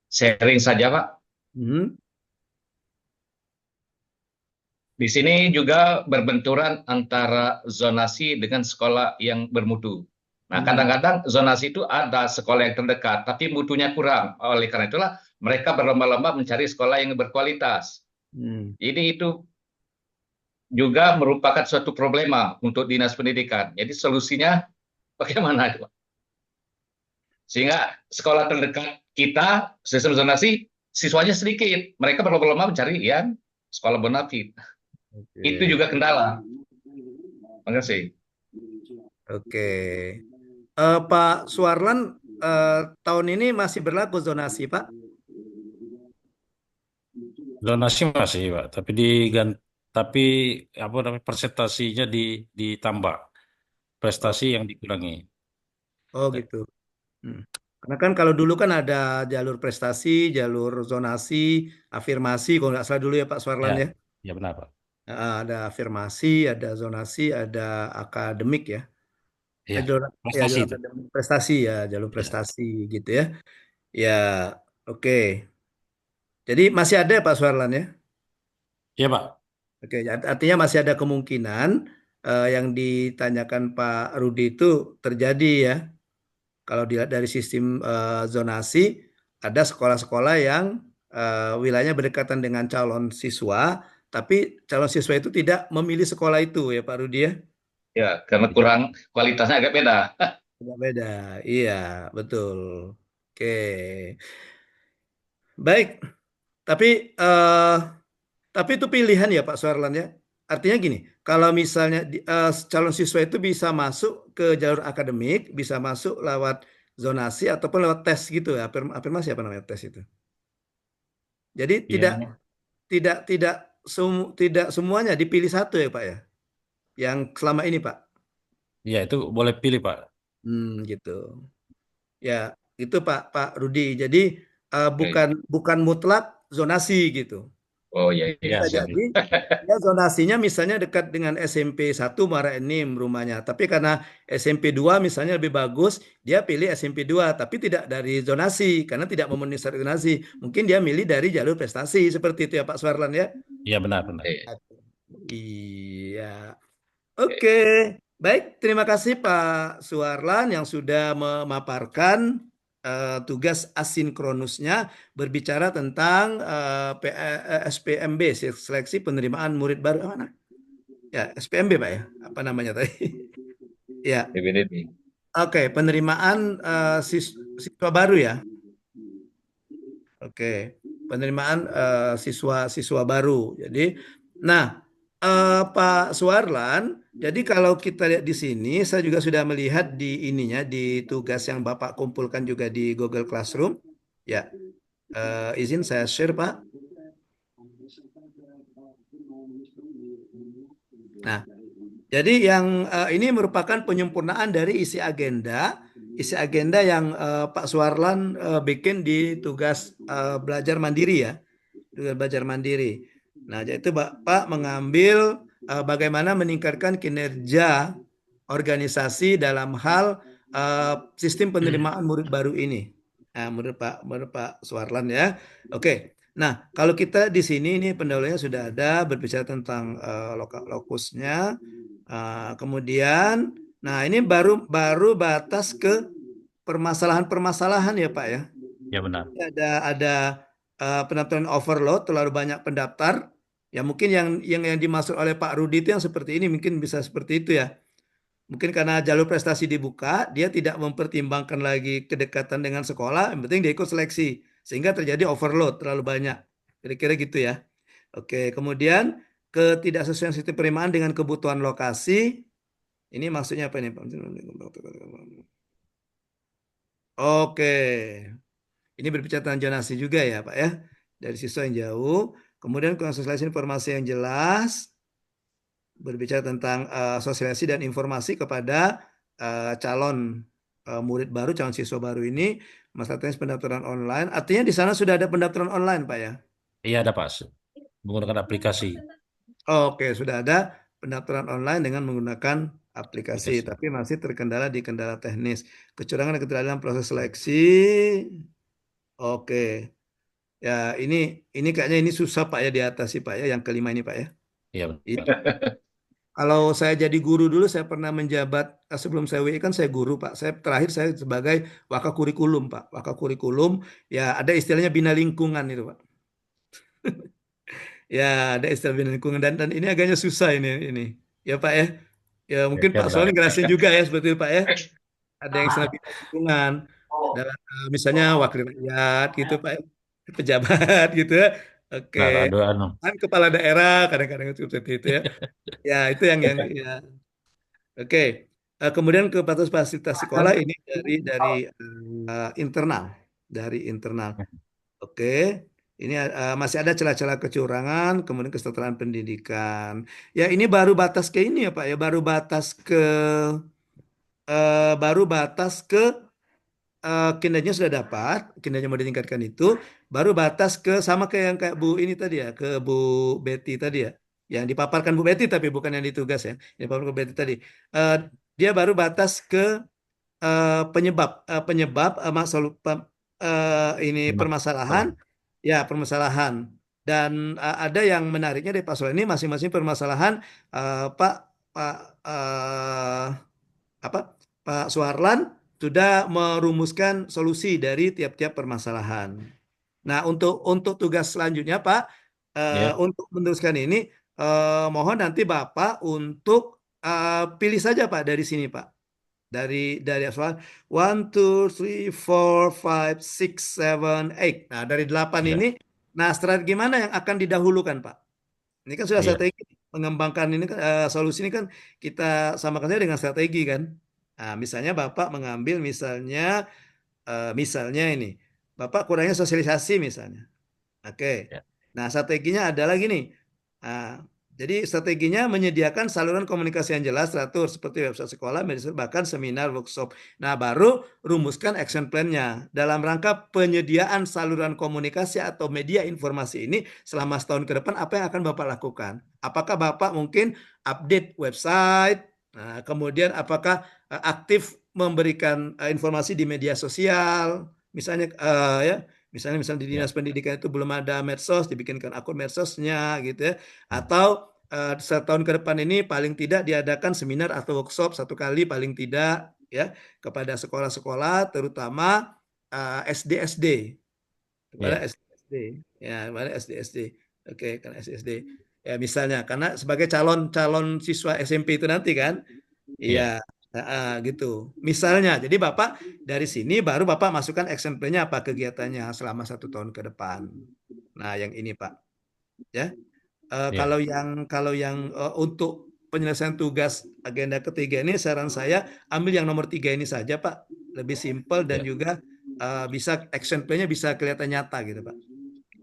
sharing saja, Pak. Di sini juga berbenturan antara zonasi dengan sekolah yang bermutu. Nah, kadang-kadang zonasi itu ada sekolah yang terdekat, tapi mutunya kurang. Oleh karena itulah mereka berlomba-lomba mencari sekolah yang berkualitas. Jadi itu juga merupakan suatu problema untuk Dinas Pendidikan. Jadi solusinya bagaimana, Pak? Sehingga sekolah terdekat kita, sistem zonasi, siswanya sedikit. Mereka berlomba-lomba mencari yang sekolah bonafit. Itu juga kendala. Terima kasih. Oke. Pak Suarlan, tahun ini masih berlaku zonasi, Pak? Zonasi masih, Pak, tapi apa namanya presentasinya ditambah, prestasi yang dikurangi. Oh gitu. Karena kan kalau dulu kan ada jalur prestasi, jalur zonasi, afirmasi, kalau nggak salah dulu ya Pak Suarlan ya. Ya benar, Pak. Ada afirmasi, ada zonasi, ada akademik ya. Ya, Jalur prestasi itu. akademik prestasi ya, jalur prestasi gitu ya. Ya, oke. Jadi masih ada Pak Suarlan ya? Iya, Pak. Oke, artinya masih ada kemungkinan yang ditanyakan Pak Rudi itu terjadi ya. Kalau dilihat dari sistem zonasi, ada sekolah-sekolah yang wilayahnya berdekatan dengan calon siswa, tapi calon siswa itu tidak memilih sekolah itu ya Pak Rudi ya. Ya, karena kurang kualitasnya agak beda. Tidak beda, iya betul. Oke, baik. Tapi eh, tapi itu pilihan ya Pak Suarlan ya. Artinya gini, kalau misalnya calon siswa itu bisa masuk ke jalur akademik, bisa masuk lewat zonasi ataupun lewat tes gitu ya. Afirmasi apa namanya tes itu. Jadi tidak Ya, tidak tidak tidak semuanya dipilih satu ya Pak ya. Yang selama ini Pak. ya itu boleh pilih, Pak. Gitu. Ya, itu Pak Rudi. Jadi Oke. bukan mutlak zonasi gitu. Oh iya, iya, Bisa Ya, siap. jadi ya zonasinya misalnya dekat dengan SMP 1 Muara Enim rumahnya. Tapi karena SMP 2 misalnya lebih bagus, dia pilih SMP 2 tapi tidak dari zonasi karena tidak memenuhi syarat zonasi. Mungkin dia milih dari jalur prestasi seperti itu ya Pak Suarlan ya. ya benar-benar. Iya. Iya. Oke. Baik, terima kasih Pak Suarlan yang sudah memaparkan tugas asinkronusnya berbicara tentang SPMB, seleksi penerimaan murid baru. Mana? Ya, SPMB Pak ya. Apa namanya tadi? Ya, PBDB. oke, penerimaan siswa baru ya. Oke, penerimaan siswa-siswa baru. Jadi, nah Pak Suarlan, jadi kalau kita lihat di sini, saya juga sudah melihat di ininya, di tugas yang Bapak kumpulkan juga di Google Classroom. Ya, izin saya share Pak. Nah, jadi yang ini merupakan penyempurnaan dari isi agenda yang Pak Suarlan bikin di tugas belajar mandiri ya, tugas belajar mandiri. Nah, yaitu Bapak mengambil bagaimana meningkatkan kinerja organisasi dalam hal sistem penerimaan murid baru ini. Nah, menurut Pak Suarlan ya. Oke. Nah, kalau kita di sini ini pendahulunya sudah ada berbicara tentang lokusnya. Kemudian, nah ini baru batas ke permasalahan-permasalahan ya Pak ya. Ya benar. Ada pendaftaran overload, terlalu banyak pendaftar. Ya mungkin yang dimaksud oleh Pak Rudi itu yang seperti ini mungkin bisa seperti itu ya. Mungkin karena jalur prestasi dibuka, dia tidak mempertimbangkan lagi kedekatan dengan sekolah, yang penting dia ikut seleksi. Sehingga terjadi overload, terlalu banyak. Kira-kira gitu ya. Oke, kemudian ketidaksesuaian sistem penerimaan dengan kebutuhan lokasi. Ini maksudnya apa ini Pak? Oke, ini berbicara tentang zonasi juga ya Pak ya. Dari siswa yang jauh. Kemudian konsolidasi informasi yang jelas. Berbicara tentang sosialisasi dan informasi kepada calon murid baru, calon siswa baru ini, masalah teknis pendaftaran online. Artinya di sana sudah ada pendaftaran online, Pak ya? Iya ada, Pak. Menggunakan aplikasi. Oke, sudah ada pendaftaran online dengan menggunakan aplikasi, tapi masih terkendala di kendala teknis. Kecurangan dan ketidakadilan proses seleksi. Oke. Ya, ini kayaknya ini susah Pak ya diatasi Pak ya, yang kelima ini Pak ya. Iya. Iya. Kalau saya jadi guru dulu, saya pernah menjabat sebelum saya WI kan saya guru Pak. Terakhir saya sebagai wakakurikulum Pak. Wakakurikulum ya ada istilahnya bina lingkungan itu Pak. Ya ada istilah bina lingkungan dan ini agaknya susah ini. Ya Pak ya. Ya mungkin Ya, Pak Pak. Soalnya ngerasain juga ya seperti itu Pak ya. Ada yang istilah bina lingkungan. Dalam, misalnya wakil rakyat gitu Pak ya. Pejabat gitu ya. Oke. Nah, ada Kan kepala daerah kadang-kadang seperti itu ya. Ya itu yang ya. Oke. Kemudian ke fasilitas sekolah ini dari internal, dari internal. Oke. Ini masih ada celah-celah kecurangan, kemudian kesetaraan pendidikan. Ya ini baru batas ke ini ya Pak ya, baru batas ke kinerjanya sudah dapat, kinerja mau ditingkatkan itu, baru batas ke sama kayak yang kayak Bu ini tadi ya, ke Bu Betty tadi ya, yang dipaparkan Bu Betty tapi bukan yang ditugas ya, yang dipaparkan Bu Betty tadi. Eh, dia baru batas ke penyebab masalah ini permasalahan, ya permasalahan. Dan ada yang menariknya dari Pak Suarlan ini masing-masing permasalahan Pak Pak apa Pak Suarlan sudah merumuskan solusi dari tiap-tiap permasalahan. Nah, untuk tugas selanjutnya Pak, Ya, untuk meneruskan ini mohon nanti Bapak untuk pilih saja Pak dari sini Pak. Dari soal 1, 2, 3, 4, 5, 6, 7, 8. Nah, dari 8 ya, ini, nah strategi mana yang akan didahulukan Pak? Ini kan sudah iya, strategi mengembangkan ini kan, solusi ini kan kita samakan saja dengan strategi kan. Nah, misalnya Bapak mengambil misalnya ini, Bapak kurangnya sosialisasi misalnya. Oke. ya, Nah, strateginya adalah gini. Nah, jadi strateginya menyediakan saluran komunikasi yang jelas, teratur seperti website sekolah, bahkan seminar, workshop. Nah, baru rumuskan action plan-nya. Dalam rangka penyediaan saluran komunikasi atau media informasi ini selama setahun ke depan, apa yang akan Bapak lakukan? Apakah Bapak mungkin update website? Nah, kemudian apakah aktif memberikan informasi di media sosial? Misalnya ya, misalnya di ya, dinas pendidikan itu belum ada medsos, dibikinkan akun medsosnya gitu ya. Atau setahun ke depan ini paling tidak diadakan seminar atau workshop 1 kali paling tidak ya kepada sekolah-sekolah terutama SD-SD. Kepada ya, SD-SD. Ya, kepada SD-SD. Oke, karena SD-SD. Ya, misalnya karena sebagai calon siswa SMP itu nanti kan. iya, Iya, gitu. Misalnya, jadi Bapak dari sini baru Bapak masukkan action plan-nya apa kegiatannya selama 1 tahun ke depan. Nah, yang ini Pak, ya. iya, Kalau yang untuk penyelesaian tugas agenda ketiga ini, saran saya ambil yang nomor 3 ini saja Pak, lebih simpel dan iya. juga bisa action plan-nya bisa kelihatan nyata gitu Pak.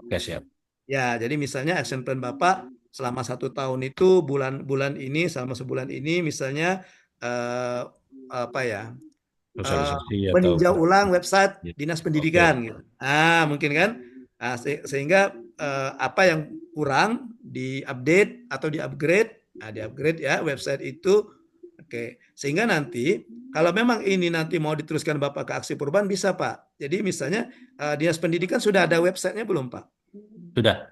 Oke, siap. Ya, jadi misalnya action plan Bapak selama 1 tahun itu bulan-bulan ini selama sebulan ini misalnya apa ya Sosialisasi atau meninjau ulang website ya. dinas Oke, pendidikan gitu. Mungkin kan. Sehingga apa yang kurang diupdate atau diupgrade, diupgrade ya website itu. Oke, sehingga nanti kalau memang ini nanti mau diteruskan Bapak ke aksi perubahan bisa Pak. Jadi misalnya dinas pendidikan sudah ada websitenya belum Pak? sudah,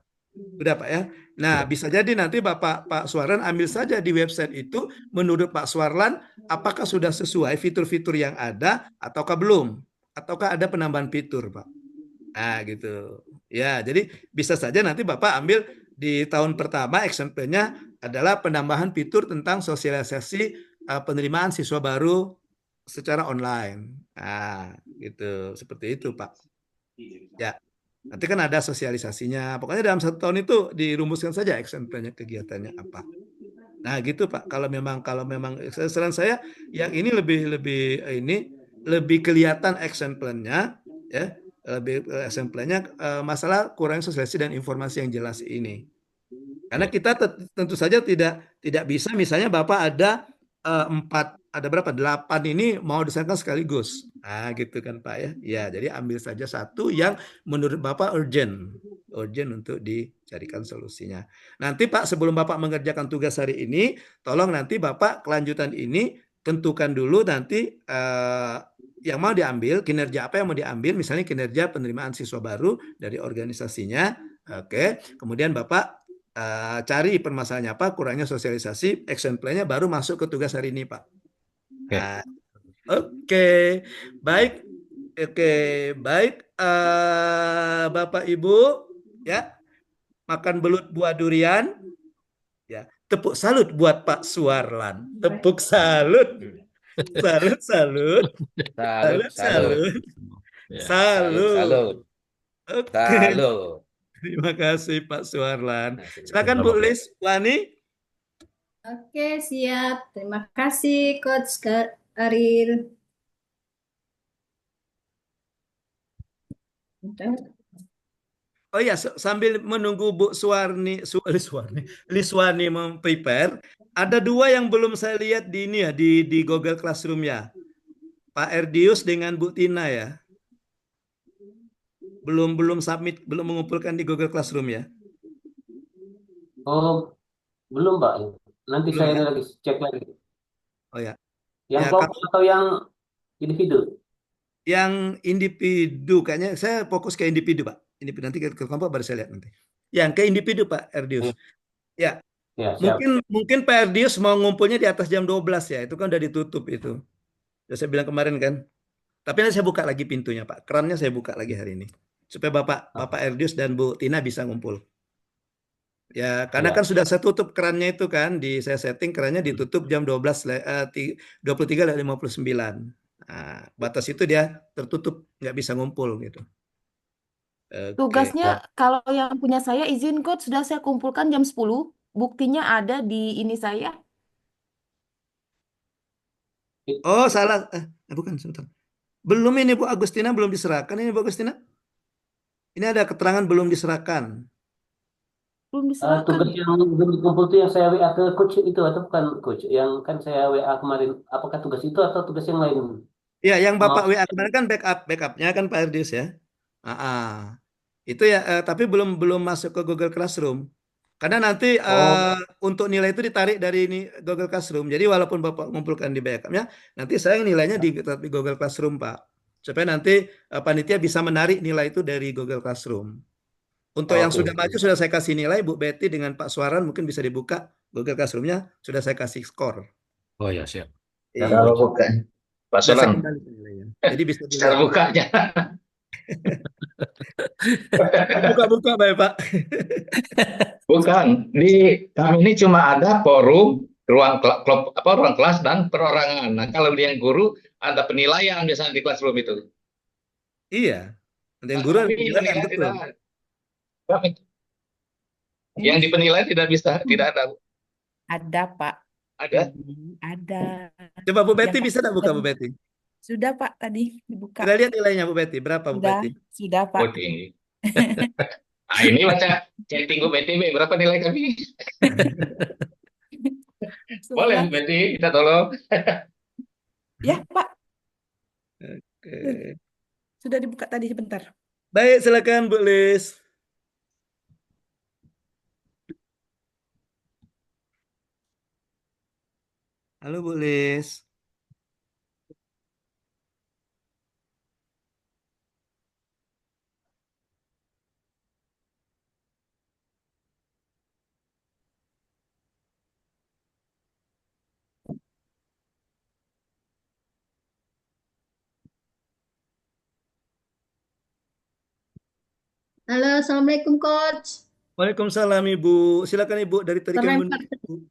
Sudah Pak ya. Nah, sudah. bisa jadi nanti Pak Suarlan ambil saja di website itu menurut Pak Suarlan apakah sudah sesuai fitur-fitur yang ada ataukah belum? Ataukah ada penambahan fitur, Pak? Nah, gitu. Ya, jadi bisa saja nanti Bapak ambil di tahun pertama action plan-nya adalah penambahan fitur tentang sosialisasi penerimaan siswa baru secara online. Nah, gitu. Seperti itu, Pak. Ya. Nanti kan ada sosialisasinya. Pokoknya dalam 1 tahun itu dirumuskan saja action plan-nya kegiatannya apa. Nah, gitu Pak. Kalau memang saran saya yang ini lebih kelihatan action plan-nya ya. Lebih action plan-nya masalah kurang sosialisasi dan informasi yang jelas ini. Karena Ya, kita tentu saja tidak bisa misalnya Bapak ada 4 ada berapa 8 ini mau disahkan sekaligus. Gitu kan Pak ya. Ya, jadi ambil saja satu yang menurut Bapak urgent untuk dicarikan solusinya. Nanti Pak sebelum Bapak mengerjakan tugas hari ini, tolong nanti Bapak kelanjutan ini tentukan dulu nanti yang mau diambil, kinerja apa yang mau diambil, misalnya kinerja penerimaan siswa baru dari organisasinya. Oke, kemudian Bapak cari permasalahannya apa, kurangnya sosialisasi, action plan-nya baru masuk ke tugas hari ini, Pak. oke. Oke, baik, oke, baik, Bapak Ibu, ya, makan belut buah durian, ya, tepuk salut buat Pak Suarlan, tepuk salut, salut, salut, Salut, salut, salut, salut, Ya, salut, salut. salut, Oke, salut. terima kasih Pak Suarlan. Nah, Silakan Bu sama. Lis Wani. Oke, siap. Terima kasih, Coach Ariel. Oh ya, sambil menunggu Bu Liswani memprepare, ada 2 yang belum saya lihat di ini ya di Google Classroom ya. Pak Erdius dengan Bu Tina ya. Belum submit, belum mengumpulkan di Google Classroom ya. Oh, belum, Pak. Nanti Belum saya ya. lagi cek lagi. Oh ya. Yang Ya, kelompok atau yang individu? yang individu kayaknya saya fokus ke individu, Pak. Individu nanti ke kelompok baru saya lihat nanti. Yang ke individu Pak Erdius. Ya, Ya, siap. mungkin Pak Erdius mau ngumpulnya di atas jam 12 ya. Itu kan udah ditutup itu. Udah saya bilang kemarin kan. Tapi nanti saya buka lagi pintunya Pak. Kerannya saya buka lagi hari ini. Supaya Bapak Erdius dan Bu Tina bisa ngumpul. Ya, karena Ya. kan sudah saya tutup kerannya itu kan, saya setting kerannya ditutup jam 23:59. Nah, batas itu dia tertutup, nggak bisa ngumpul gitu. Oke. Tugasnya kalau yang punya saya izin coach sudah saya kumpulkan jam 10. Buktinya ada di ini saya. Oh, salah. Bukan, sebentar. Belum ini Bu Agustina, belum diserahkan ini Bu Agustina. Ini ada keterangan belum diserahkan. Belum diserahkan. Tugas yang belum dikumpul itu yang saya WA ke coach itu atau bukan coach? Yang kan saya WA kemarin, apakah tugas itu atau tugas yang lain? Ya, yang Bapak Maaf. WA kemarin kan backupnya kan Pak Erdius ya. Itu ya, tapi belum masuk ke Google Classroom. Karena nanti Oh, untuk nilai itu ditarik dari ini Google Classroom. Jadi walaupun Bapak ngumpulkan di backupnya, nanti saya nilainya di Google Classroom Pak. Supaya nanti panitia bisa menarik nilai itu dari Google Classroom. Untuk yang oke. sudah maju sudah saya kasih nilai, Bu Betty dengan Pak Suaran mungkin bisa dibuka Google Classroom-nya, sudah saya kasih skor. Oh ya, siap. Iya, Cara buka. Pak sudah saya Solan, kembali nilainya. Jadi bisa cara dilihat. bukanya. Buka-buka Bapak Pak. Bukan, di kami ini cuma ada forum, ruang kelas dan perorangan. Nah, kalau di yang guru ada penilaian biasanya di classroom itu. Iya. Nanti yang Nah, guru kami penilaian penilaian betul. tidak ada. Yang dipenilai tidak ada. Ada, Pak. Ada. Ada. Coba Bu Yang Betty bisa tak buka Bu tadi. Betty? Sudah, Pak, tadi dibuka. Kita lihat nilainya Bu Betty. Berapa Bu Sudah, Betty? sudah, Oh, Pak. tinggi. Nah, ini baca chatting gue BTB, berapa nilai kami? Boleh, 11. Betty, kita tolong. Ya, Pak. Oke. Sudah dibuka tadi sebentar. Baik, silakan Bu Lis. Halo Bu Lis. Halo, Assalamualaikum Coach. Waalaikumsalam Ibu. Silakan Ibu, dari tadi kami Terlempar. menunggu.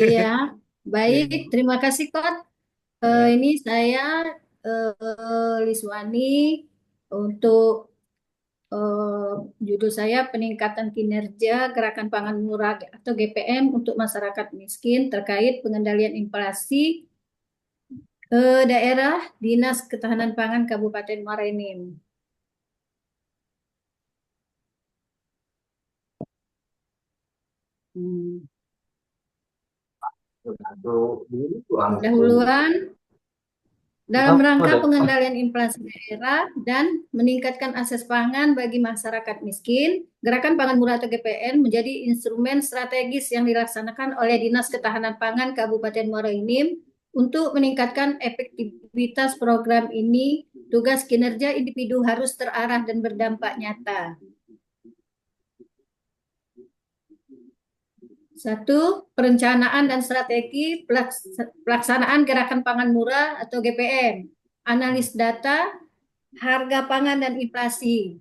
Iya, baik. Terima kasih Coach. Ya. Ini saya Liswani untuk judul saya peningkatan kinerja Gerakan Pangan Murah atau GPM untuk masyarakat miskin terkait pengendalian inflasi daerah Dinas Ketahanan Pangan Kabupaten Muara Enim. Pendahuluan dalam rangka pengendalian inflasi daerah dan meningkatkan akses pangan bagi masyarakat miskin, Gerakan Pangan Murah atau GPM menjadi instrumen strategis yang dilaksanakan oleh Dinas Ketahanan Pangan Kabupaten Muara Enim untuk meningkatkan efektivitas program ini. Tugas kinerja individu harus terarah dan berdampak nyata. 1. Perencanaan dan strategi pelaksanaan Gerakan Pangan Murah atau GPM. Analis data, harga pangan dan inflasi.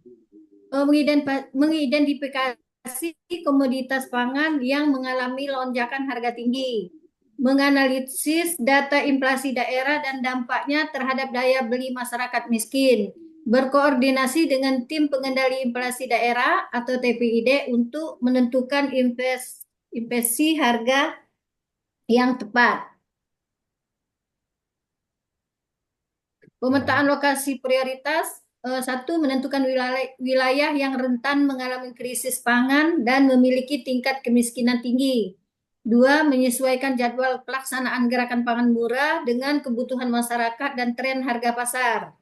Mengidentifikasi komoditas pangan yang mengalami lonjakan harga tinggi. Menganalisis data inflasi daerah dan dampaknya terhadap daya beli masyarakat miskin. Berkoordinasi dengan tim pengendali inflasi daerah atau TPID untuk menentukan investasi harga yang tepat. Pemetaan lokasi prioritas. 1. Menentukan wilayah yang rentan mengalami krisis pangan dan memiliki tingkat kemiskinan tinggi. 2. Menyesuaikan jadwal pelaksanaan Gerakan Pangan Murah dengan kebutuhan masyarakat dan tren harga pasar.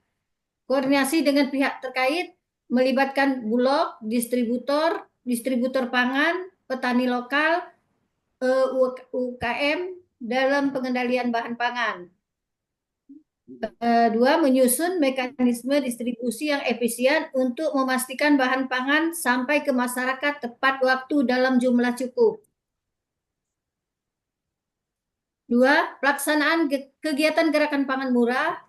Koordinasi dengan pihak terkait, melibatkan bulog, distributor pangan, petani lokal, UKM dalam pengendalian bahan pangan. Dua, menyusun mekanisme distribusi yang efisien untuk memastikan bahan pangan sampai ke masyarakat tepat waktu dalam jumlah cukup. Dua, pelaksanaan kegiatan gerakan pangan murah,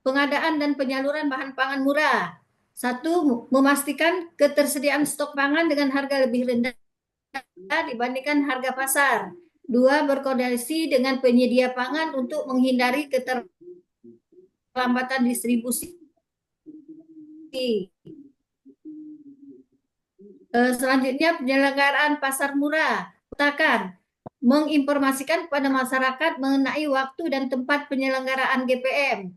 pengadaan dan penyaluran bahan pangan murah. Satu, memastikan ketersediaan stok pangan dengan harga lebih rendah dibandingkan harga pasar. Dua, berkoordinasi dengan penyedia pangan untuk menghindari keterlambatan distribusi. Selanjutnya, penyelenggaraan pasar murah. Kutakan, menginformasikan kepada masyarakat mengenai waktu dan tempat penyelenggaraan GPM.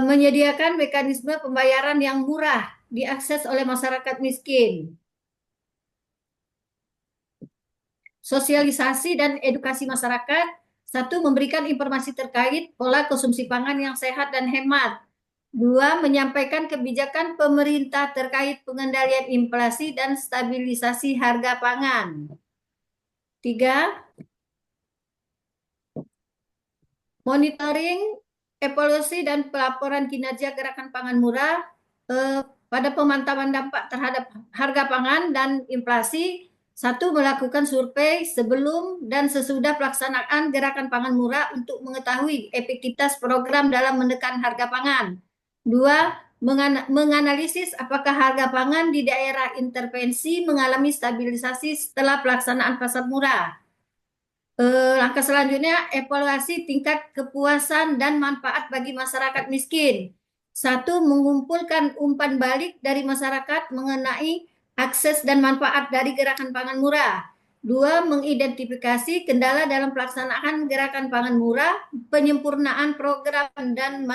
Menyediakan mekanisme pembayaran yang murah diakses oleh masyarakat miskin. Sosialisasi dan edukasi masyarakat. Satu, memberikan informasi terkait pola konsumsi pangan yang sehat dan hemat. Dua, menyampaikan kebijakan pemerintah terkait pengendalian inflasi dan stabilisasi harga pangan. Tiga, monitoring, evaluasi, dan pelaporan kinerja gerakan pangan murah pada pemantauan dampak terhadap harga pangan dan inflasi. Satu, melakukan survei sebelum dan sesudah pelaksanaan gerakan pangan murah untuk mengetahui efektivitas program dalam menekan harga pangan. Dua, menganalisis apakah harga pangan di daerah intervensi mengalami stabilisasi setelah pelaksanaan pasar murah. Langkah selanjutnya, evaluasi tingkat kepuasan dan manfaat bagi masyarakat miskin. Satu, mengumpulkan umpan balik dari masyarakat mengenai akses dan manfaat dari gerakan pangan murah. Dua, mengidentifikasi kendala dalam pelaksanaan gerakan pangan murah, penyempurnaan program dan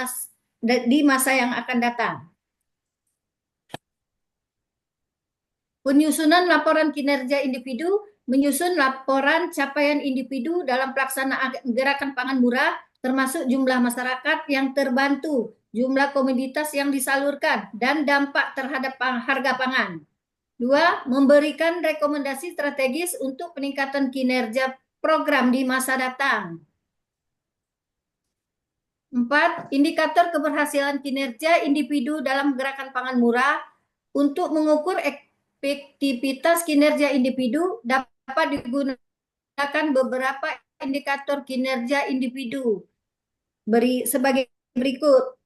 di masa yang akan datang. Penyusunan laporan kinerja individu, menyusun laporan capaian individu dalam pelaksanaan gerakan pangan murah, termasuk jumlah masyarakat yang terbantu, jumlah komoditas yang disalurkan, dan dampak terhadap harga pangan. Dua, memberikan rekomendasi strategis untuk peningkatan kinerja program di masa datang. Empat, indikator keberhasilan kinerja individu dalam gerakan pangan murah. Untuk mengukur efektivitas kinerja individu dapat digunakan beberapa indikator kinerja individu sebagai berikut.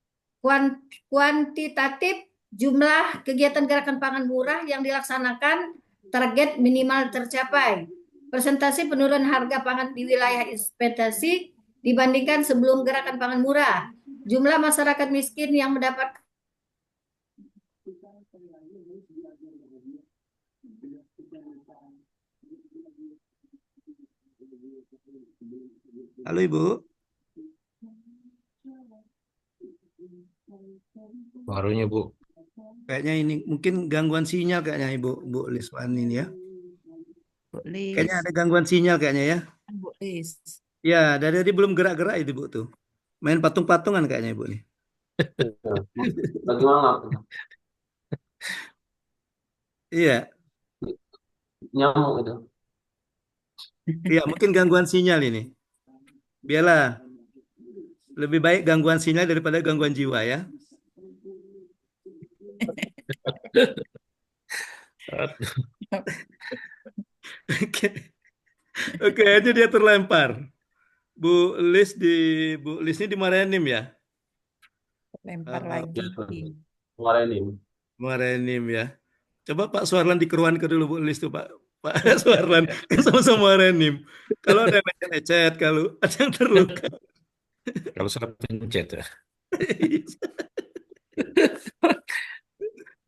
Kuantitatif, jumlah kegiatan gerakan pangan murah yang dilaksanakan, target minimal tercapai. Persentase penurunan harga pangan di wilayah ekspektasi dibandingkan sebelum gerakan pangan murah. Jumlah masyarakat miskin yang mendapat Halo Ibu. Barunya Bu. Kayaknya ini mungkin gangguan sinyal kayaknya Ibu, Bu Liswan ini ya. Bu Kayaknya Lis, ada gangguan sinyal kayaknya ya. Bu Lis. Ya, dari tadi belum gerak-gerak itu Bu tuh. Main patung-patungan kayaknya Ibu nih. Bagaimana? Iya, Nyamuk itu. iya mungkin gangguan sinyal ini. Biarlah, lebih baik gangguan sinyal daripada gangguan jiwa ya. Oke, oke aja dia terlempar. Bu Lis ini dimarahin Nim ya. Lempar Ah, lagi. Kemarin ini. Dimarahin Nim ya. Coba Pak Suarlan dikeruan ke dulu Bu Lis tuh Pak Suarlan kan sama-sama marahin Nim. Kalau ada yang lecet, kalau ada yang terluka. Kalau salah pencet ya.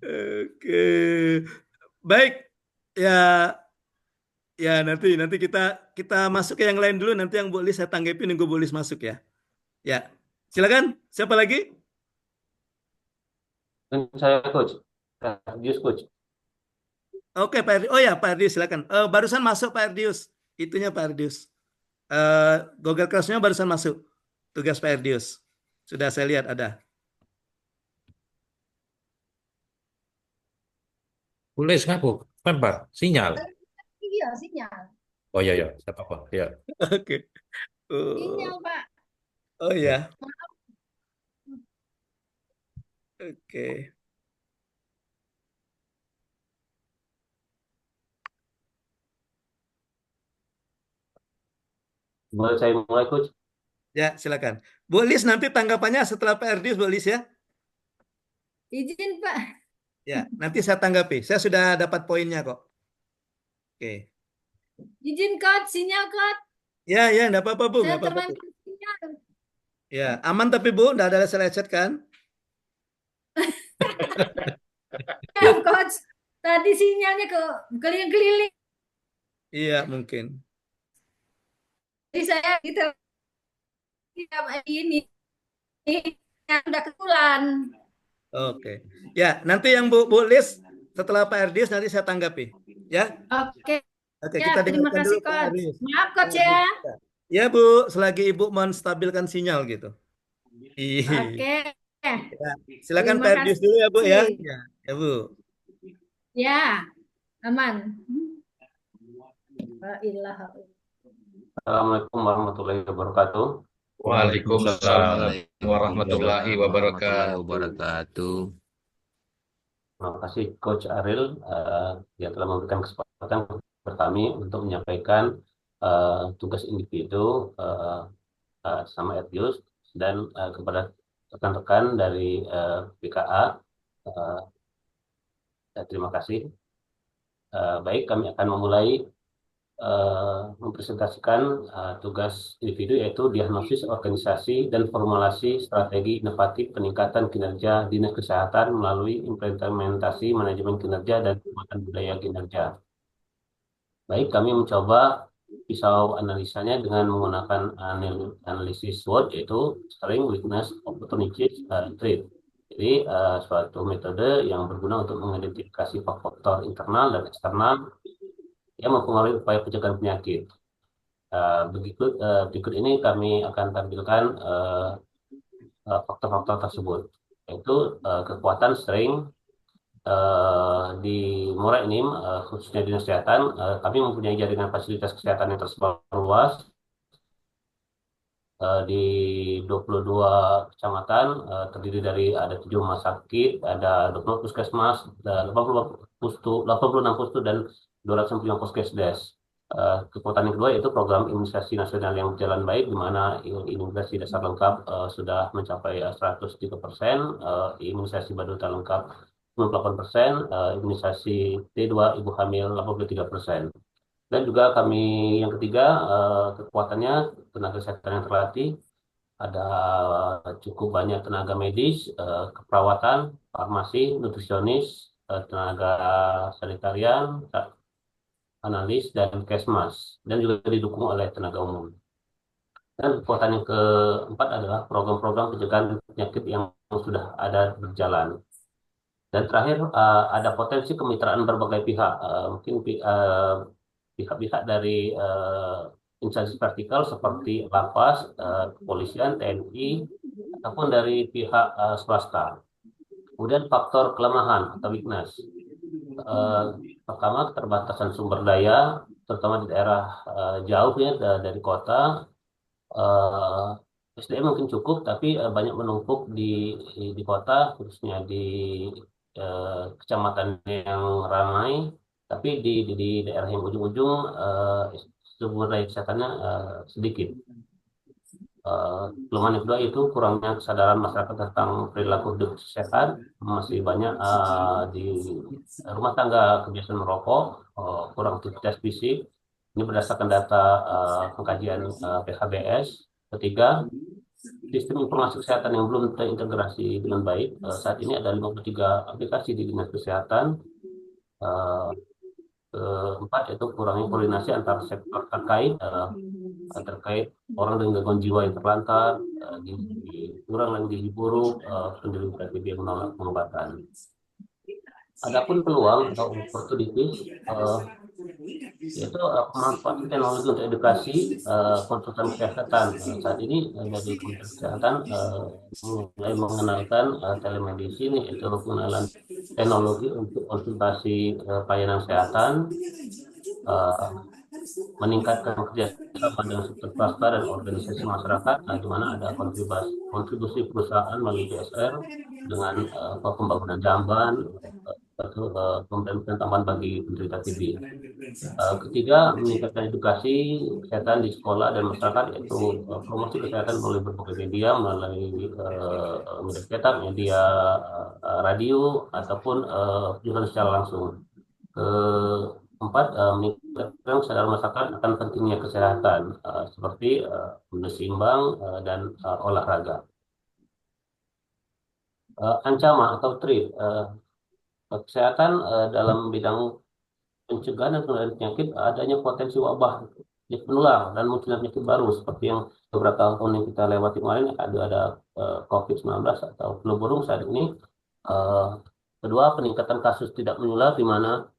Oke, baik ya nanti kita masuk ke yang lain dulu. Nanti yang Bu Lis saya tanggapi nunggu Bu Lis masuk ya. Ya, silakan. Siapa lagi? Dan saya coach. Just coach. Oke Pak Erdius. Oh ya Pak Erdius silakan. Barusan masuk Pak Erdius. Itunya Pak Erdius. Google Classroom-nya barusan masuk. Tugas Pak Erdius. Sudah saya lihat ada. Boleh ngapuk. Lempar. Sinyal. Iya, sinyal. Oh iya, iya. Siapa apa? Ya. Oke. Sinyal, Pak. Oh ya. Oke. Boleh saya mulai, Coach? Ya, silakan. Bu Lis, nanti tanggapannya setelah Pak Erdis, Bu Lis ya. Izin Pak, Ya, nanti saya tanggapi. Saya sudah dapat poinnya kok. Oke. izin Coach, sinyal Coach. Ya, ya, enggak apa-apa, Bu. Saya Enggak apa-apa, Bu. terlempar sinyal. Ya, aman tapi Bu, enggak ada lecet kan? Ya, Coach, tadi sinyalnya ke keliling-keliling. Iya, mungkin. Jadi saya gitu ini yang udah ketulan. Oke. Ya, nanti yang Bu Lis setelah Pak Erdis nanti saya tanggapi. Ya. Oke, Oke, ya, kita terima dengarkan kasih dulu Pak Coach. Erdis. Maaf Coach ya. Ya, Bu, selagi Ibu menstabilkan sinyal gitu. Iya. Oke, Ya, silakan terima Pak Erdis dulu ya, Bu ya. kasih. Ya, ya Bu. Ya, aman. La ilaha illallah. Assalamualaikum warahmatullahi wabarakatuh. Waalaikumsalam warahmatullahi warahmatullahi wabarakatuh. wabarakatuh. Terima kasih Coach Ariel, dia telah memberikan kesempatan kepada kami untuk menyampaikan tugas individu sama Erdius dan kepada rekan-rekan dari BKA. Terima kasih. Baik, kami akan memulai mempresentasikan tugas individu, yaitu diagnosis organisasi dan formulasi strategi inovatif peningkatan kinerja Dinas Kesehatan melalui implementasi manajemen kinerja dan penguatan budaya kinerja. Baik, kami mencoba pisau analisanya dengan menggunakan analisis SWOT, yaitu Strength, Weakness, Opportunities, Threat. Jadi suatu metode yang berguna untuk mengidentifikasi faktor internal dan eksternal yang mempengaruhi upaya pencegahan penyakit. Berikut ini kami akan tampilkan faktor-faktor tersebut, yaitu kekuatan strength di Muara Enim, khususnya Dinas Kesehatan. Kami mempunyai jaringan fasilitas kesehatan yang tersebar luas di 22 kecamatan, terdiri dari ada 7 rumah sakit, ada 20 puskesmas, 86 pustu dan 209 puskesdes. Kekuatan yang kedua yaitu program imunisasi nasional yang berjalan baik, di mana imunisasi dasar lengkap sudah mencapai 103%, imunisasi baduta lengkap 98%, imunisasi T2 ibu hamil 83%. Dan juga kami yang ketiga, kekuatannya tenaga kesehatan yang terlatih, ada cukup banyak tenaga medis, keperawatan, farmasi, nutrisionis, tenaga sanitarian, analis, dan kesmas, dan juga didukung oleh tenaga umum. Dan kekuatan yang keempat adalah program-program pencegahan penyakit yang sudah ada berjalan. Dan terakhir, ada potensi kemitraan berbagai pihak, mungkin pihak-pihak dari instansi vertikal seperti Lapas, kepolisian, TNI, ataupun dari pihak swasta. Kemudian faktor kelemahan atau weakness. Pertama, keterbatasan sumber daya, terutama di daerah jauh ya dari kota. SDM mungkin cukup, tapi banyak menumpuk di kota, khususnya di kecamatan yang ramai, tapi di daerah yang ujung-ujung sumber daya kesehatannya sedikit. Kelemahan yang kedua itu kurangnya kesadaran masyarakat tentang perilaku hidup sehat. Masih banyak di rumah tangga kebiasaan merokok, kurang aktivitas fisik. Ini berdasarkan data pengkajian PHBS. Ketiga, sistem informasi kesehatan yang belum terintegrasi dengan baik. Saat ini ada 53 aplikasi di Dinas Kesehatan. Keempat, yaitu kurangnya koordinasi antar sektor terkait orang dengan gangguan jiwa yang terlantar, kurang lagi gizi buruk, penderita TB yang menolak pengobatan. Adapun peluang atau opportunities, yaitu pemanfaatan teknologi untuk edukasi konsultan kesehatan. Saat ini dari Kementerian Kesehatan mulai mengenalkan telemedicine, yaitu pengenalan teknologi untuk konsultasi pelayanan kesehatan. meningkatkan kerjasama dengan sektor swasta dan organisasi masyarakat, di mana ada kontribusi perusahaan melalui CSR dengan pembangunan jamban atau pemberian tambahan bagi penderita TB. Ketiga, meningkatkan edukasi kesehatan di sekolah dan masyarakat, yaitu promosi kesehatan melalui berbagai media, melalui media cetak, media radio, ataupun juga secara langsung. Keempat, meningkatkan kesadaran masyarakat akan pentingnya kesehatan, seperti seimbang dan olahraga. Ancaman atau threat, kesehatan dalam bidang pencegahan dan pengendalian penyakit, adanya potensi wabah penular dan munculnya penyakit baru seperti yang beberapa tahun yang kita lewati kemarin, ada COVID-19 atau flu burung saat ini. Kedua, peningkatan kasus tidak menular di mana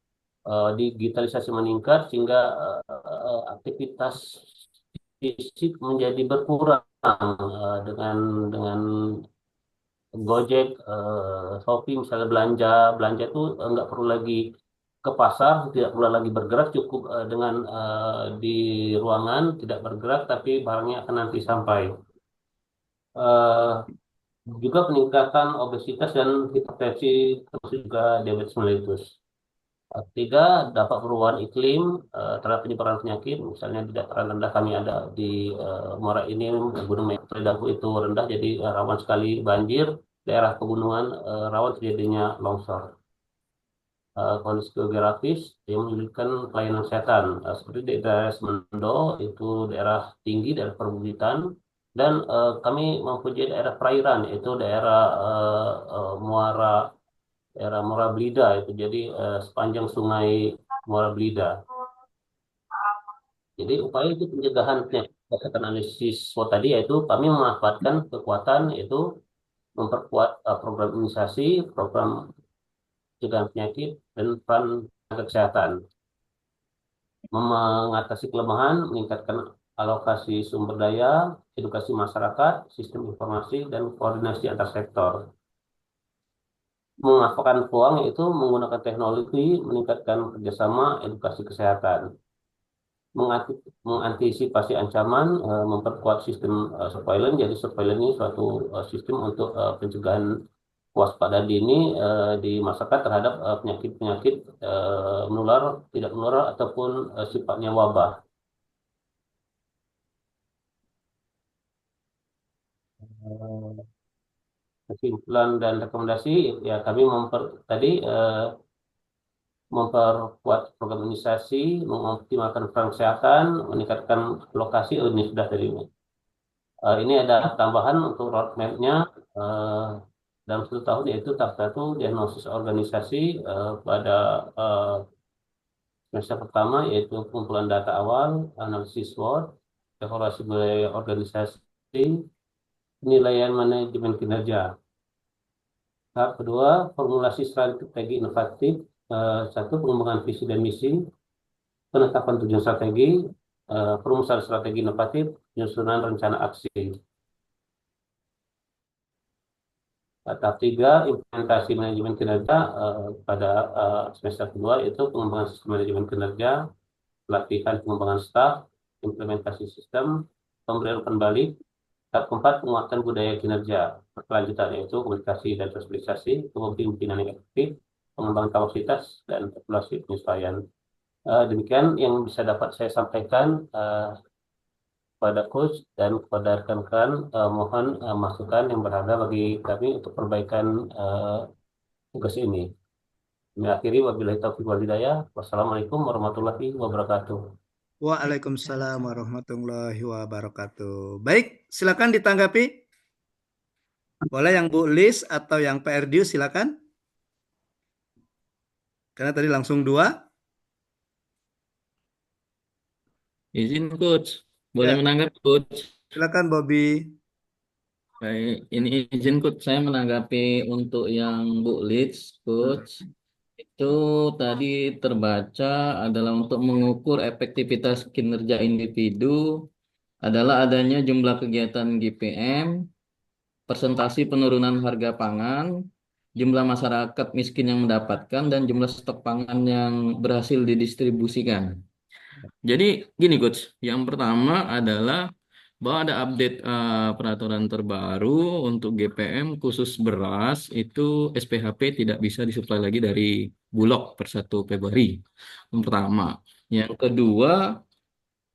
digitalisasi meningkat sehingga aktivitas fisik menjadi berkurang, dengan Gojek, Shopee misalnya belanja itu nggak perlu lagi ke pasar, tidak perlu lagi bergerak, cukup dengan di ruangan tidak bergerak, tapi barangnya akan nanti sampai. Juga peningkatan obesitas dan hipertensi, termasuk juga diabetes mellitus. Tiga, dampak perubahan iklim terhadap penyebaran penyakit. Misalnya di dataran rendah kami ada di Muara Enim, Gunung Medahu itu rendah, jadi rawan sekali banjir. Daerah pegunungan rawan terjadinya longsor. Kondisi geografis yang menyulitkan pelayanan kesehatan, seperti di daerah Semendo itu daerah tinggi, daerah perbukitan, dan kami mempunyai daerah perairan, yaitu daerah Muara Belida itu, jadi sepanjang sungai Muara Belida. Jadi upaya itu pencegahan penyakit berdasarkan analisis SWOT tadi, yaitu kami memanfaatkan kekuatan, yaitu memperkuat program imunisasi, program pencegahan penyakit, dan peran tenaga kesehatan. Mengatasi kelemahan, meningkatkan alokasi sumber daya, edukasi masyarakat, sistem informasi, dan koordinasi antar sektor. Memanfaatkan peluang, yaitu menggunakan teknologi, meningkatkan kerjasama, edukasi kesehatan. Mengantisipasi ancaman, memperkuat sistem surveillance. Jadi surveillance ini suatu sistem untuk pencegahan waspada dini di masyarakat terhadap penyakit-penyakit menular, tidak menular, ataupun sifatnya wabah. Kesimpulan dan rekomendasi, ya kami memperkuat program imunisasi, mengoptimalkan peran kesehatan, meningkatkan lokasi. Ini sudah dari ini. Ini ada tambahan untuk roadmap-nya dalam 1 tahun, yaitu tahap 1 diagnosis organisasi pada semester pertama, yaitu pengumpulan data awal, analisis SWOT, evaluasi budaya organisasi, penilaian manajemen kinerja. Tahap kedua, formulasi strategi inovatif. 1, pengembangan visi dan misi, penetapan tujuan strategi, perumusan strategi inovatif, penyusunan rencana aksi. Tahap 3, implementasi manajemen kinerja pada semester kedua, itu pengembangan sistem manajemen kinerja, pelatihan pengembangan staf, implementasi sistem, pemberian umpan balik. Tahap keempat, penguatan budaya kinerja berkelanjutan, yaitu komunikasi dan sosialisasi, kepemimpinan yang efektif, pengembangan kapasitas, dan evaluasi penyesuaian. Demikian yang bisa dapat saya sampaikan pada coach dan kepada rekan-rekan. Mohon masukan yang berharga bagi kami untuk perbaikan tugas ini. Kami akhiri, wabillahi taufiq wal hidayah. Wassalamualaikum warahmatullahi wabarakatuh. Waalaikumsalam warahmatullahi wabarakatuh. Baik, silakan ditanggapi. Boleh yang Bu Lis atau yang Pak Erdius, silakan. Karena tadi langsung 2. Izin Coach, boleh Ya. menanggapi Coach? Silakan Bobby. Baik, ini izin Coach, saya menanggapi untuk yang Bu Leeds, Coach. Itu tadi terbaca adalah untuk mengukur efektivitas kinerja individu adalah adanya jumlah kegiatan GPM, persentasi penurunan harga pangan, jumlah masyarakat miskin yang mendapatkan, dan jumlah stok pangan yang berhasil didistribusikan. Jadi gini Coach, yang pertama adalah bahwa ada update peraturan terbaru untuk GPM khusus beras itu SPHP tidak bisa disuplai lagi dari Bulog per 1 Februari. Yang pertama. Yang kedua,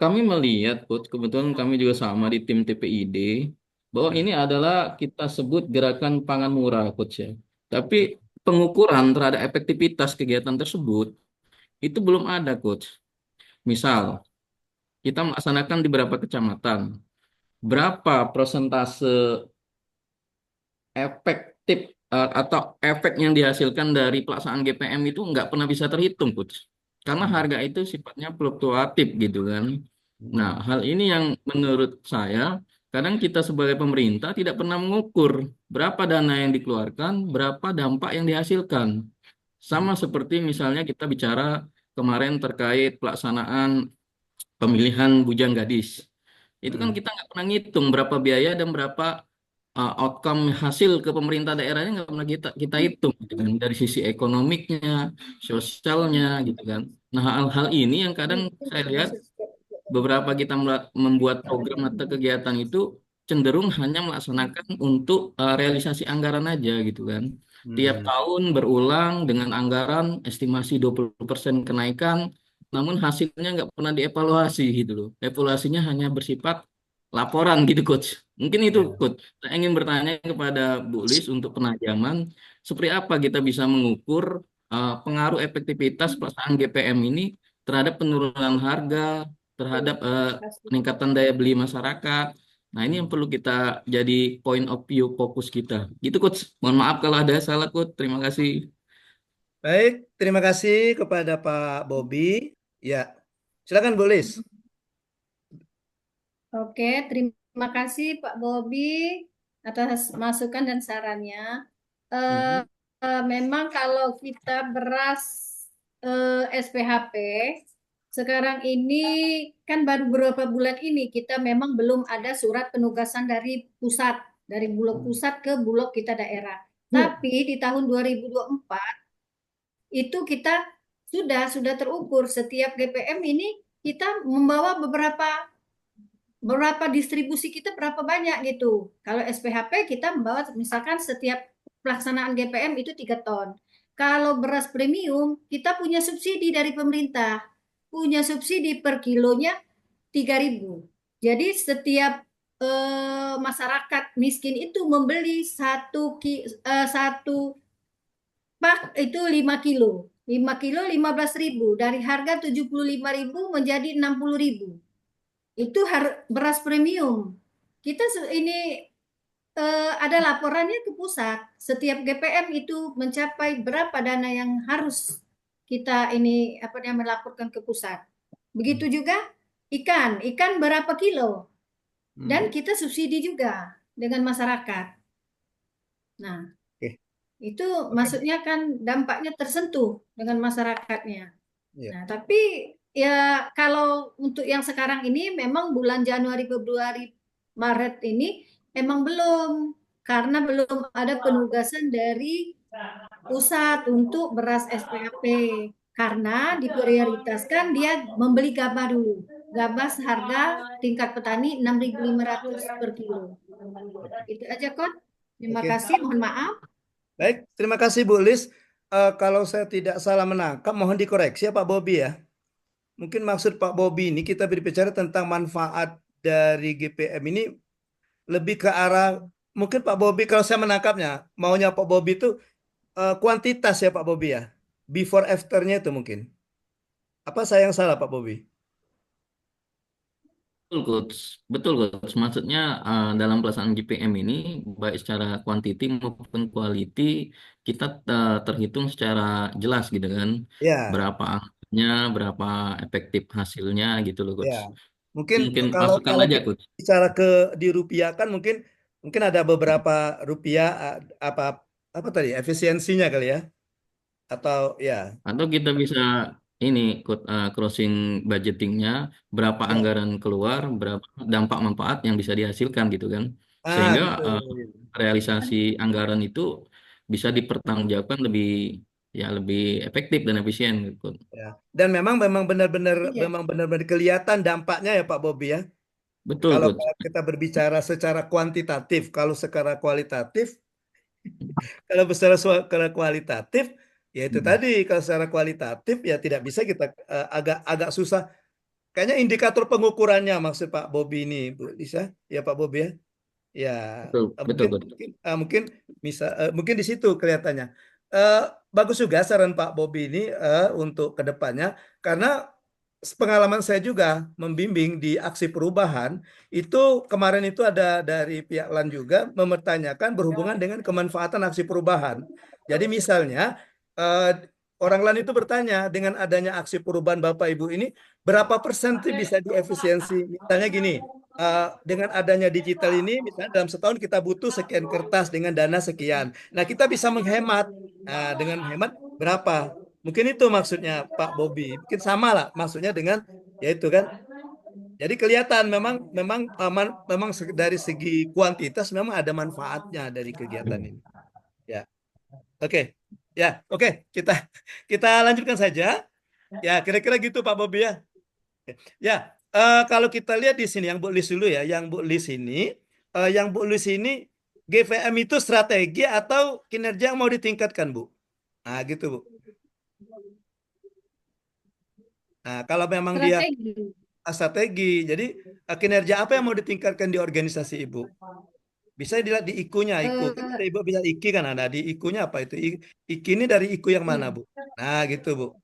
kami melihat Coach, kebetulan kami juga sama di tim TPID, bahwa ini adalah kita sebut gerakan pangan murah Coach ya. Tapi pengukuran terhadap efektivitas kegiatan tersebut itu belum ada Coach. Misal, kita melaksanakan di beberapa kecamatan. Berapa persentase efektif atau efek yang dihasilkan dari pelaksanaan GPM itu nggak pernah bisa terhitung, Coach. Karena harga itu sifatnya fluktuatif gitu kan. Nah, hal ini yang menurut saya, kadang kita sebagai pemerintah tidak pernah mengukur berapa dana yang dikeluarkan, berapa dampak yang dihasilkan. Sama seperti misalnya kita bicara kemarin terkait pelaksanaan pemilihan bujang gadis. Itu kan kita nggak pernah ngitung berapa biaya dan berapa outcome hasil ke pemerintah daerahnya nggak pernah kita hitung gitu kan. Dari sisi ekonomiknya, sosialnya gitu kan. Nah, hal-hal ini yang kadang saya lihat beberapa kita membuat program atau kegiatan itu cenderung hanya melaksanakan untuk realisasi anggaran aja gitu kan. Tiap tahun berulang dengan anggaran estimasi 20% kenaikan, namun hasilnya nggak pernah dievaluasi gitu loh. Evaluasinya hanya bersifat laporan gitu Coach. Mungkin itu Coach. Saya ingin bertanya kepada Bu Lis untuk penajaman, seperti apa kita bisa mengukur pengaruh efektivitas pelaksanaan GPM ini terhadap penurunan harga, terhadap peningkatan daya beli masyarakat. Nah, ini yang perlu kita jadi point of view fokus kita. Gitu, Coach. Mohon maaf kalau ada salah, Coach. Terima kasih. Baik, terima kasih kepada Pak Bobi. Ya, silakan Bu Lis. Oke, terima kasih Pak Bobi atas masukan dan sarannya. Memang kalau kita beras SPHP, sekarang ini kan baru beberapa bulan ini kita memang belum ada surat penugasan dari pusat, dari Bulog pusat ke Bulog kita daerah. Tapi di tahun 2024 itu kita sudah terukur setiap GPM ini kita membawa berapa distribusi kita berapa banyak gitu. Kalau SPHP kita membawa misalkan setiap pelaksanaan GPM itu 3 ton. Kalau beras premium kita punya subsidi dari pemerintah. Punya subsidi per kilonya 3.000. Jadi setiap masyarakat miskin itu membeli satu pak itu 5 kilo. 5 kilo 15.000 dari harga 75.000 menjadi 60.000. Itu beras premium. Kita ini ada laporannya ke pusat. Setiap GPM itu mencapai berapa dana yang harus kita ini melaporkan ke pusat. Begitu juga ikan berapa kilo. Dan kita subsidi juga dengan masyarakat. Nah, itu maksudnya kan dampaknya tersentuh dengan masyarakatnya. Nah, tapi ya kalau untuk yang sekarang ini memang bulan Januari, Februari, Maret ini emang belum, karena belum ada penugasan dari pusat untuk beras SPHP, karena diprioritaskan dia membeli gabah dulu. Gabah seharga tingkat petani 6.500 per kilo. Itu aja Kon. Terima kasih, mohon maaf. Baik, terima kasih Bu Lis. Kalau saya tidak salah menangkap, mohon dikoreksi ya Pak Bobi ya. Mungkin maksud Pak Bobi ini kita berbicara tentang manfaat dari GPM ini lebih ke arah, mungkin Pak Bobi kalau saya menangkapnya, maunya Pak Bobi itu kuantitas ya Pak Bobi ya. Before after-nya itu mungkin. Apa saya yang salah Pak Bobi? Betul, Coach. Maksudnya dalam pelaksanaan GPM ini, baik secara kuantiti maupun quality, kita terhitung secara jelas gitu kan. Ya. Berapa angkanya, berapa efektif hasilnya gitu loh, Coach. Ya. Mungkin Masukan kalau aja, kita Coach. bicara dirupiahkan mungkin ada beberapa rupiah apa tadi efisiensinya kali ya. Atau ya. Atau kita bisa ini crossing budgetingnya, berapa anggaran keluar, berapa dampak manfaat yang bisa dihasilkan gitu kan. Sehingga Betul. realisasi anggaran itu bisa dipertanggungjawabkan lebih ya lebih efektif dan efisien gitu. Ya. Dan memang Iya. benar-benar kelihatan dampaknya ya Pak Bobi ya. Betul, Kalau Coach. kita berbicara secara kuantitatif, kalau secara kualitatif, secara kualitatif, ya itu tadi kalau secara kualitatif ya tidak bisa kita agak susah. Kayaknya indikator pengukurannya maksud Pak Bobi ini, Bu Lisa, ya Pak Bobi ya. Ya, Betul, betul, mungkin Coach. mungkin di situ kelihatannya. Eh, Bagus juga saran Pak Bobi ini untuk kedepannya, karena pengalaman saya juga membimbing di aksi perubahan itu kemarin itu ada dari pihak LAN juga mempertanyakan berhubungan dengan kemanfaatan aksi perubahan. Jadi misalnya orang LAN itu bertanya dengan adanya aksi perubahan Bapak Ibu ini berapa persen sih bisa diefisiensi? Misalnya gini, dengan adanya digital ini, misalnya dalam setahun kita butuh sekian kertas dengan dana sekian. Nah, kita bisa menghemat. Nah, dengan hemat berapa? Mungkin itu maksudnya Pak Bobi. Mungkin sama lah maksudnya dengan yaitu kan. Jadi kelihatan memang dari segi kuantitas memang ada manfaatnya dari kegiatan ini. Ya, oke. Ya, oke. Kita lanjutkan saja. Ya, kira-kira gitu Pak Bobi ya. Ya, kalau kita lihat di sini yang Bu Lis dulu ya, yang Bu Lis ini GVM itu strategi atau kinerja yang mau ditingkatkan, Bu? Nah, gitu, Bu. Nah, kalau memang dia Strategi. strategi, jadi kinerja apa yang mau ditingkatkan di organisasi Ibu? Bisa dilihat di IKU-nya, IKU. Kan ada Ibu bisa IKI kan ada di IKU-nya apa itu? IKI ini dari IKU yang mana, Bu? Nah, gitu, Bu.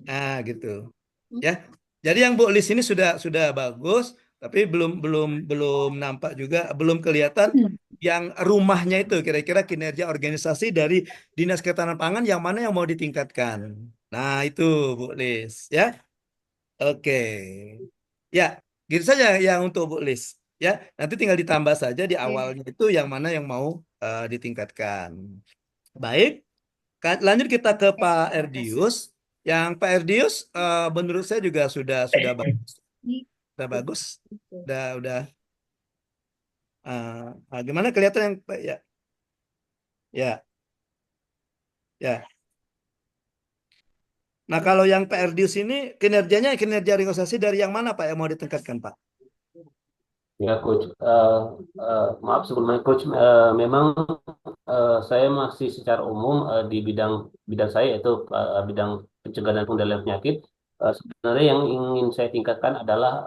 Nah, gitu. Ya. Jadi yang Bu Lis ini sudah bagus, tapi belum nampak juga, belum kelihatan yang rumahnya itu kira-kira kinerja organisasi dari Dinas Ketahanan Pangan yang mana yang mau ditingkatkan. Nah, itu Bu Lis, ya. Oke. Ya, gitu saja yang untuk Bu Lis. Ya, nanti tinggal ditambah saja di awalnya itu yang mana yang mau ditingkatkan. Baik, lanjut kita ke Pak Erdius. Yang Pak Erdius menurut saya juga sudah bagus. Sudah bagus. Udah gimana kelihatan yang ya. Ya, ya. Nah, kalau yang Pak Erdius ini kinerja organisasi dari yang mana Pak yang mau ditingkatkan Pak? Ya, Coach. Maaf sebelumnya, Coach. Memang saya masih secara umum di bidang saya yaitu bidang pencegahan dan pengendalian penyakit. Sebenarnya yang ingin saya tingkatkan adalah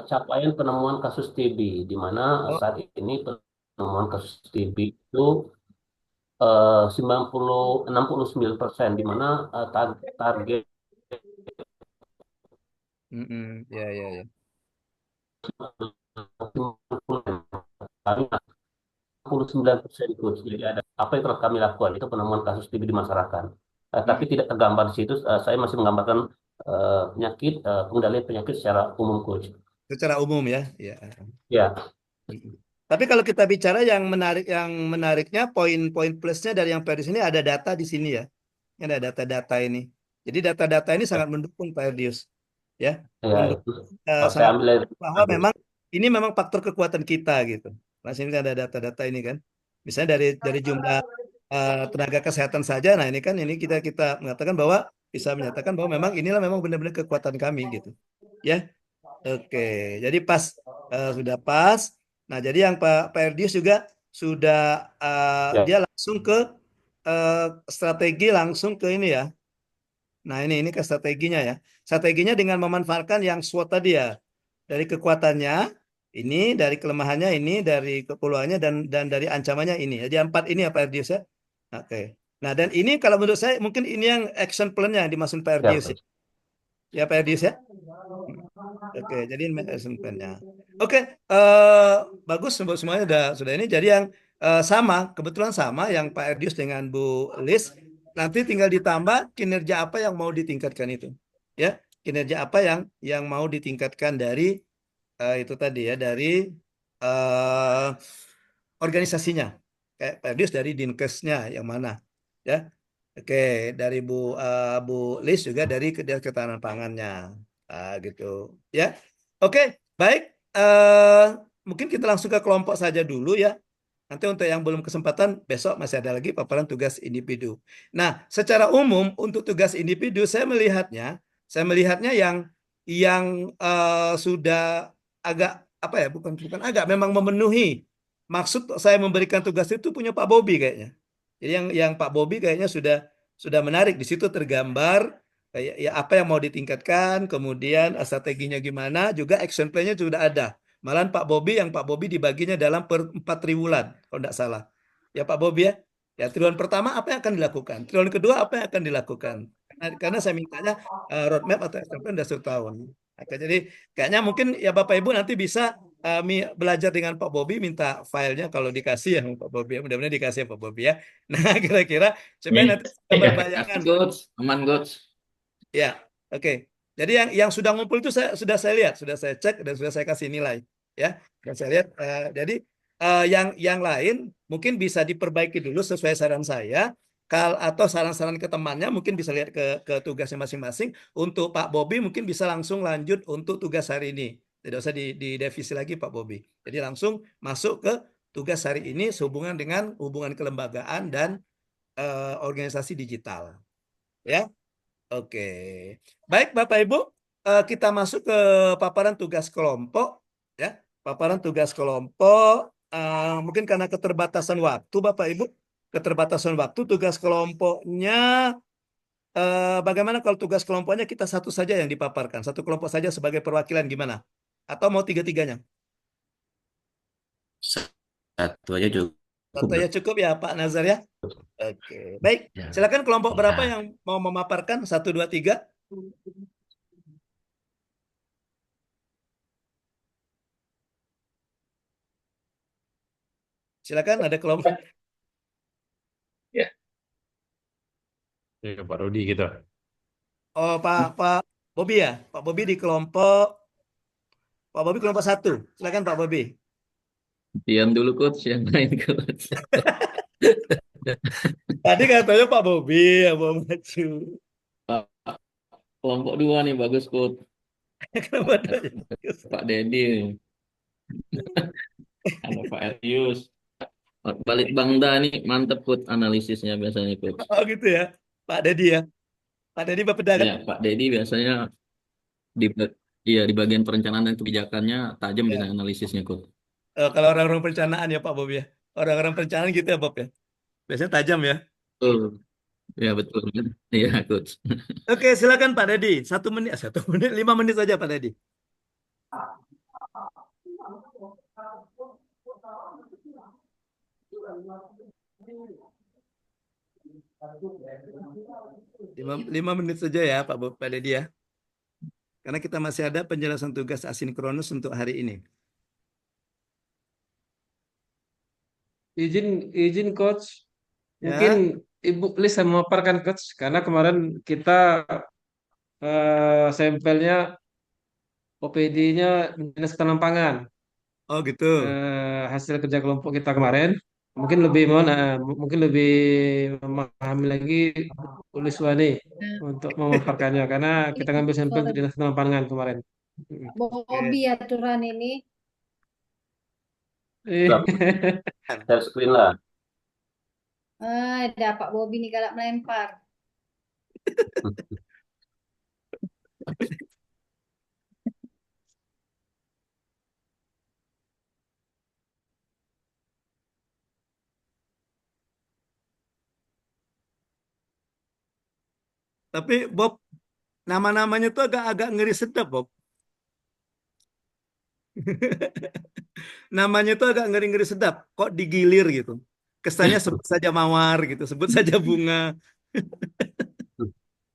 capaian penemuan kasus TB, di mana saat ini penemuan kasus TB itu 69%, di mana target Ya, ya, ya. 69% itu. Jadi ada apa yang telah kami lakukan itu penemuan kasus TB di masyarakat. Tapi tidak tergambar di situ. Saya masih menggambarkan penyakit, pengendalian penyakit secara umum, Coach. Secara umum ya. Ya. Ya, Tapi kalau kita bicara yang menariknya poin-poin plusnya dari yang Perdius ini ada data di sini ya. Ini ada data-data ini. Jadi data-data ini sangat mendukung Pak Erdius. Ya, ya mendukung itu. Saya sangat ambil dari bahwa memang ini memang faktor kekuatan kita gitu. Nah, sini ada data-data ini kan. Misalnya dari jumlah tenaga kesehatan saja. Nah, ini kan kita mengatakan bahwa bisa menyatakan bahwa memang inilah memang benar-benar kekuatan kami gitu. Ya. Oke, jadi sudah pas. Nah, jadi yang Pak Erdius juga sudah ya. dia langsung ke strategi langsung ke ini ya. Nah, ini ke strateginya ya. Strateginya dengan memanfaatkan yang SWOT tadi ya. Dari kekuatannya ini, dari kelemahannya ini, dari keperluannya dan dari ancamannya ini. Jadi 4 ini ya Pak Erdius ya. Oke. Nah, dan ini kalau menurut saya mungkin ini yang action plan-nya yang dimaksud Pak Erdius ya. Ya Pak Erdius ya. Oke, jadi action plan-nya. Oke, bagus semuanya sudah ini. Jadi yang kebetulan sama yang Pak Erdius dengan Bu Lis. Nanti tinggal ditambah kinerja apa yang mau ditingkatkan itu, ya. Kinerja apa yang mau ditingkatkan dari itu tadi ya, dari organisasinya. Kayak Pak Erdius dari Dinkesnya yang mana, ya. Oke, dari Bu Lis juga dari Ketahanan Pangannya. Gitu ya. Oke, baik. Mungkin kita langsung ke kelompok saja dulu ya. Nanti untuk yang belum kesempatan, besok masih ada lagi paparan tugas individu. Nah, secara umum untuk tugas individu saya melihatnya yang sudah agak apa ya, bukan agak, memang memenuhi maksud saya memberikan tugas itu punya Pak Bobi kayaknya. Jadi yang Pak Bobi kayaknya sudah menarik, di situ tergambar kayak ya apa yang mau ditingkatkan, kemudian strateginya gimana, juga action plan-nya sudah ada. Malahan Pak Bobi dibaginya dalam per 4 triwulan, kalau tidak salah. Ya Pak Bobi ya. Ya triwulan pertama apa yang akan dilakukan? Triwulan kedua apa yang akan dilakukan? Karena saya mintanya roadmap atau action plan sudah setahun. Oke, jadi kayaknya mungkin ya Bapak Ibu nanti bisa belajar dengan Pak Bobi, minta filenya kalau dikasih ya Pak Bobi. Mudah-mudahan dikasih ya Pak Bobi ya. Nah kira-kira supaya Nih, nanti bisa berbayangan. kasih coach, aman coach. Ya, oke. Jadi yang sudah ngumpul itu sudah saya lihat, sudah saya cek dan sudah saya kasih nilai, ya. Dan saya lihat, jadi yang lain mungkin bisa diperbaiki dulu sesuai saran saya, atau saran-saran ke temannya mungkin bisa lihat ke tugasnya masing-masing. Untuk Pak Bobi mungkin bisa langsung lanjut untuk tugas hari ini, tidak usah direvisi lagi Pak Bobi. Jadi langsung masuk ke tugas hari ini sehubungan dengan hubungan kelembagaan dan organisasi digital, ya. Oke, baik Bapak Ibu, kita masuk ke paparan tugas kelompok, ya. Paparan tugas kelompok, mungkin karena keterbatasan waktu Bapak Ibu, tugas kelompoknya, bagaimana kalau tugas kelompoknya kita satu saja yang dipaparkan, satu kelompok saja sebagai perwakilan gimana? Atau mau tiga-tiganya? Satu aja cukup. Satu ya cukup ya Pak Nazar ya. Oke, baik. Ya. Silakan kelompok berapa Ya. yang mau memaparkan? 1, 2, 3. Silakan, ada kelompok. Ya. Ya, Pak Rudi gitu. Oh, Pak Bobi ya? Pak Bobi di kelompok 1. Silakan Pak Bobi. Diam dulu coach, yang lain coach. Tadi katanya Pak Bobi yang mau maju. Pak, kelompok 2 nih bagus coach. Kenapa ada? Pak Dedi, ada Pak Elius. Balik Bangda nih mantep coach analisisnya biasanya coach. Oh gitu ya, Pak Dedi ya. Pak Dedi Bapeda kan? Ya, Pak Dedi biasanya di iya di bagian perencanaan dan kebijakannya tajam Ya. dengan analisisnya coach. Kalau orang-orang perencanaan ya Pak Bobi ya. Orang-orang perencanaan gitu ya Bob ya. Biasanya tajam ya. Betul. Ya betul. Iya coach. Oke, silakan Pak Dedi. 1 menit, 5 menit saja Pak Dedi. Lima menit saja ya Pak Dedi ya. Karena kita masih ada penjelasan tugas asinkronus untuk hari ini. Izin coach, Ya. mungkin Ibu Lis saya memaparkan coach, karena kemarin kita sampelnya OPD-nya Dinas Ketahanan Pangan, Oh gitu. hasil kerja kelompok kita kemarin, mungkin lebih memahami lagi Bu Liswani untuk memaparkannya, karena kita ngambil sampel untuk Dinas Ketahanan Pangan kemarin. Bobi aturan ini. Share screen lah. Ada Pak Bobi nih galak melempar. Tapi Bob, nama-namanya tuh agak ngeri sedap Bob. Namanya tuh agak ngeri-ngeri sedap. Kok digilir gitu. Kesannya sebut saja mawar gitu, sebut saja bunga.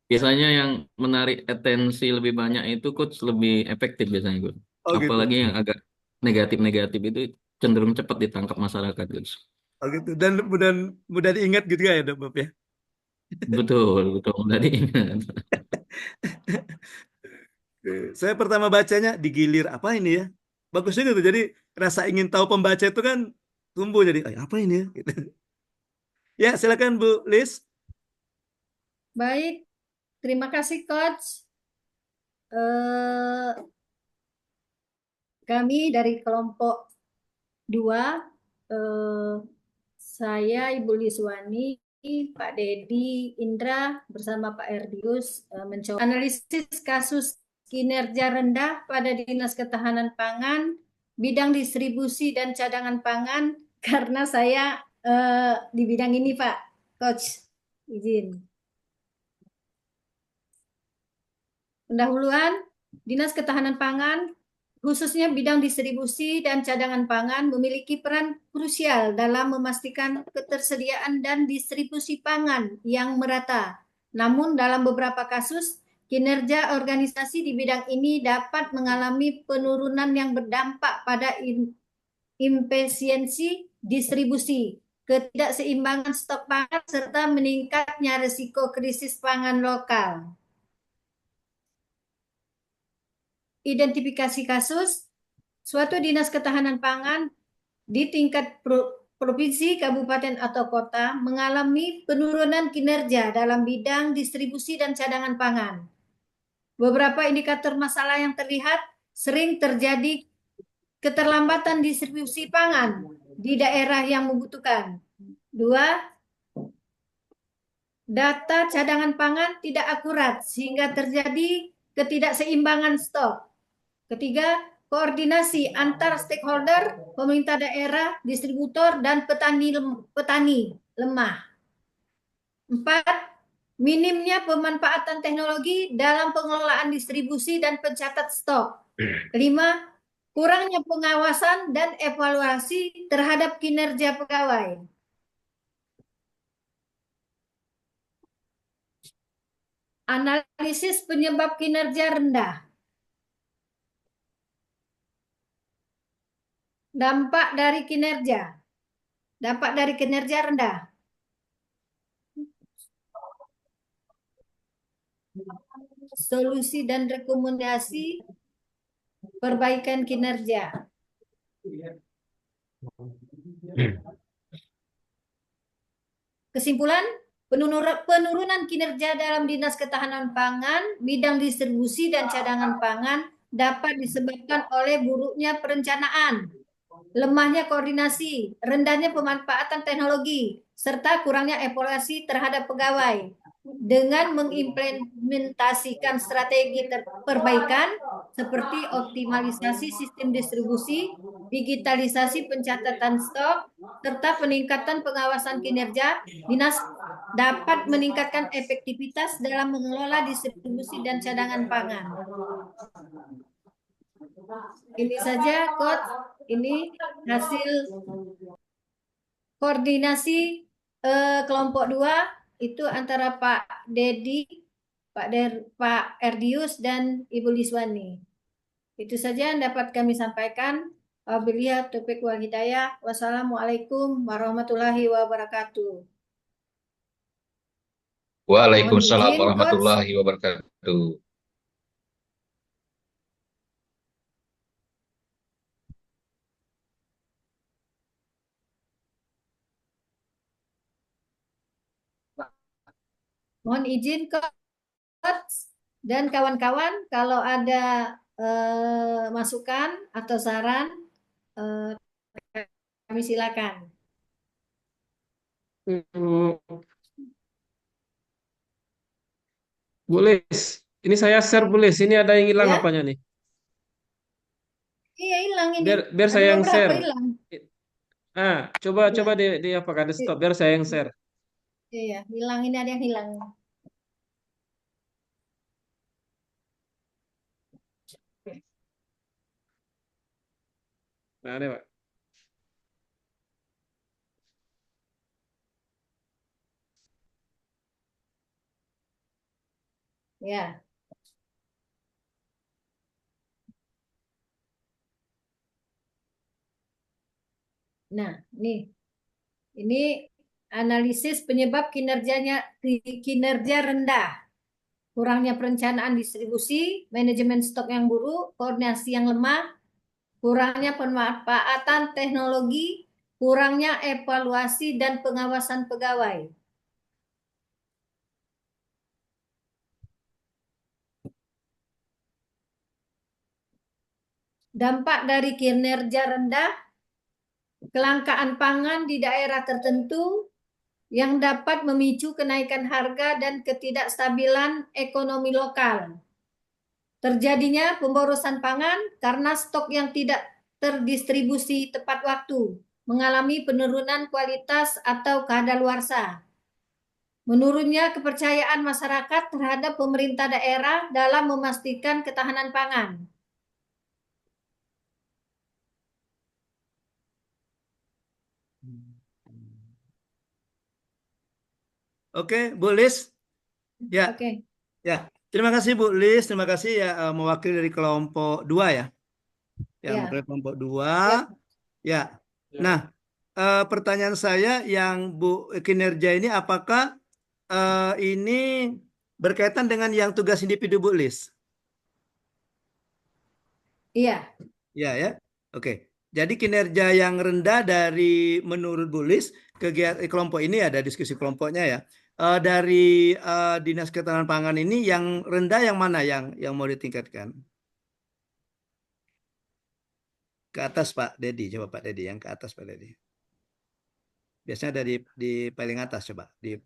Biasanya yang menarik atensi lebih banyak itu coach lebih efektif biasanya coach. Oh gitu. Apalagi yang agak negatif-negatif itu cenderung cepat ditangkap masyarakat coach. Oh gitu. Dan mudah diingat gitu ya Bob ya. Betul, betul. Mudah diingat. Saya pertama bacanya digilir, apa ini ya? Bagus juga tuh. Jadi rasa ingin tahu pembaca itu kan tumbuh jadi, apa ini ya? Gitu. Ya, silakan Bu Lis. Baik, terima kasih Coach. Kami dari kelompok 2 eh, saya Ibu Liswani, Pak Dedi, Indra bersama Pak Erdius mencoba analisis kasus kinerja rendah pada Dinas Ketahanan Pangan, bidang distribusi dan cadangan pangan, karena saya di bidang ini, Pak Coach. Izin. Pendahuluan, Dinas Ketahanan Pangan, khususnya bidang distribusi dan cadangan pangan, memiliki peran krusial dalam memastikan ketersediaan dan distribusi pangan yang merata. Namun dalam beberapa kasus, kinerja organisasi di bidang ini dapat mengalami penurunan yang berdampak pada efisiensi distribusi, ketidakseimbangan stok pangan, serta meningkatnya risiko krisis pangan lokal. Identifikasi kasus, suatu dinas ketahanan pangan di tingkat provinsi, kabupaten, atau kota mengalami penurunan kinerja dalam bidang distribusi dan cadangan pangan. Beberapa indikator masalah yang terlihat sering terjadi keterlambatan distribusi pangan di daerah yang membutuhkan. 2. Data cadangan pangan tidak akurat sehingga terjadi ketidakseimbangan stok. 3. Koordinasi antar stakeholder, pemerintah daerah, distributor, dan petani lemah. 4. Minimnya pemanfaatan teknologi dalam pengelolaan distribusi dan pencatat stok. 5. Kurangnya pengawasan dan evaluasi terhadap kinerja pegawai. Analisis penyebab kinerja rendah. Dampak dari kinerja rendah. Solusi dan rekomendasi perbaikan kinerja. Kesimpulan, penurunan kinerja dalam Dinas Ketahanan Pangan, bidang distribusi dan cadangan pangan dapat disebabkan oleh buruknya perencanaan, lemahnya koordinasi, rendahnya pemanfaatan teknologi, serta kurangnya evaluasi terhadap pegawai. Dengan mengimplementasikan strategi perbaikan seperti optimalisasi sistem distribusi, digitalisasi pencatatan stok, serta peningkatan pengawasan kinerja, dinas dapat meningkatkan efektivitas dalam mengelola distribusi dan cadangan pangan. Ini saja, Coach. Ini hasil koordinasi kelompok 2 itu antara Pak Dedi, Pak Erdius, dan Ibu Liswani. Itu saja yang dapat kami sampaikan. Wabillahi taufiq wal hidayah. Wassalamualaikum warahmatullahi wabarakatuh. Waalaikumsalam Coach. warahmatullahi wabarakatuh. Mohon izin, Coach dan kawan-kawan, kalau ada masukan atau saran, kami silakan. Boleh. Ini saya share boleh. Ini ada yang hilang Ya? apanya nih? Iya, hilang ini. Biar Ada saya yang beberapa share. hilang. Coba di apa di stop biar saya yang share. Iya, hilang, ini ada yang hilang. Nah, ada Pak. Ya. Nah, ini analisis penyebab kinerja rendah. Kurangnya perencanaan distribusi, manajemen stok yang buruk, koordinasi yang lemah, kurangnya pemanfaatan teknologi, kurangnya evaluasi dan pengawasan pegawai. Dampak dari kinerja rendah, kelangkaan pangan di daerah tertentu yang dapat memicu kenaikan harga dan ketidakstabilan ekonomi lokal. Terjadinya pemborosan pangan karena stok yang tidak terdistribusi tepat waktu, mengalami penurunan kualitas atau kadaluarsa. Menurunnya kepercayaan masyarakat terhadap pemerintah daerah dalam memastikan ketahanan pangan. Oke, Bu Lis. Ya, Oke. ya. Terima kasih Bu Lis, terima kasih ya mewakili dari kelompok 2 ya. Yang Ya. mewakili kelompok 2. Ya. Ya. Nah, pertanyaan saya yang Bu kinerja ini apakah ini berkaitan dengan yang tugas individu Bu Lis? Iya. Ya, ya. Oke. Jadi kinerja yang rendah dari menurut Bu Lis, kelompok ini ada diskusi kelompoknya ya. Dari Dinas Ketahanan Pangan ini yang rendah yang mana yang mau ditingkatkan? Ke atas Pak Dedi, coba Pak Dedi, yang ke atas Pak Dedi. Biasanya ada di paling atas, coba di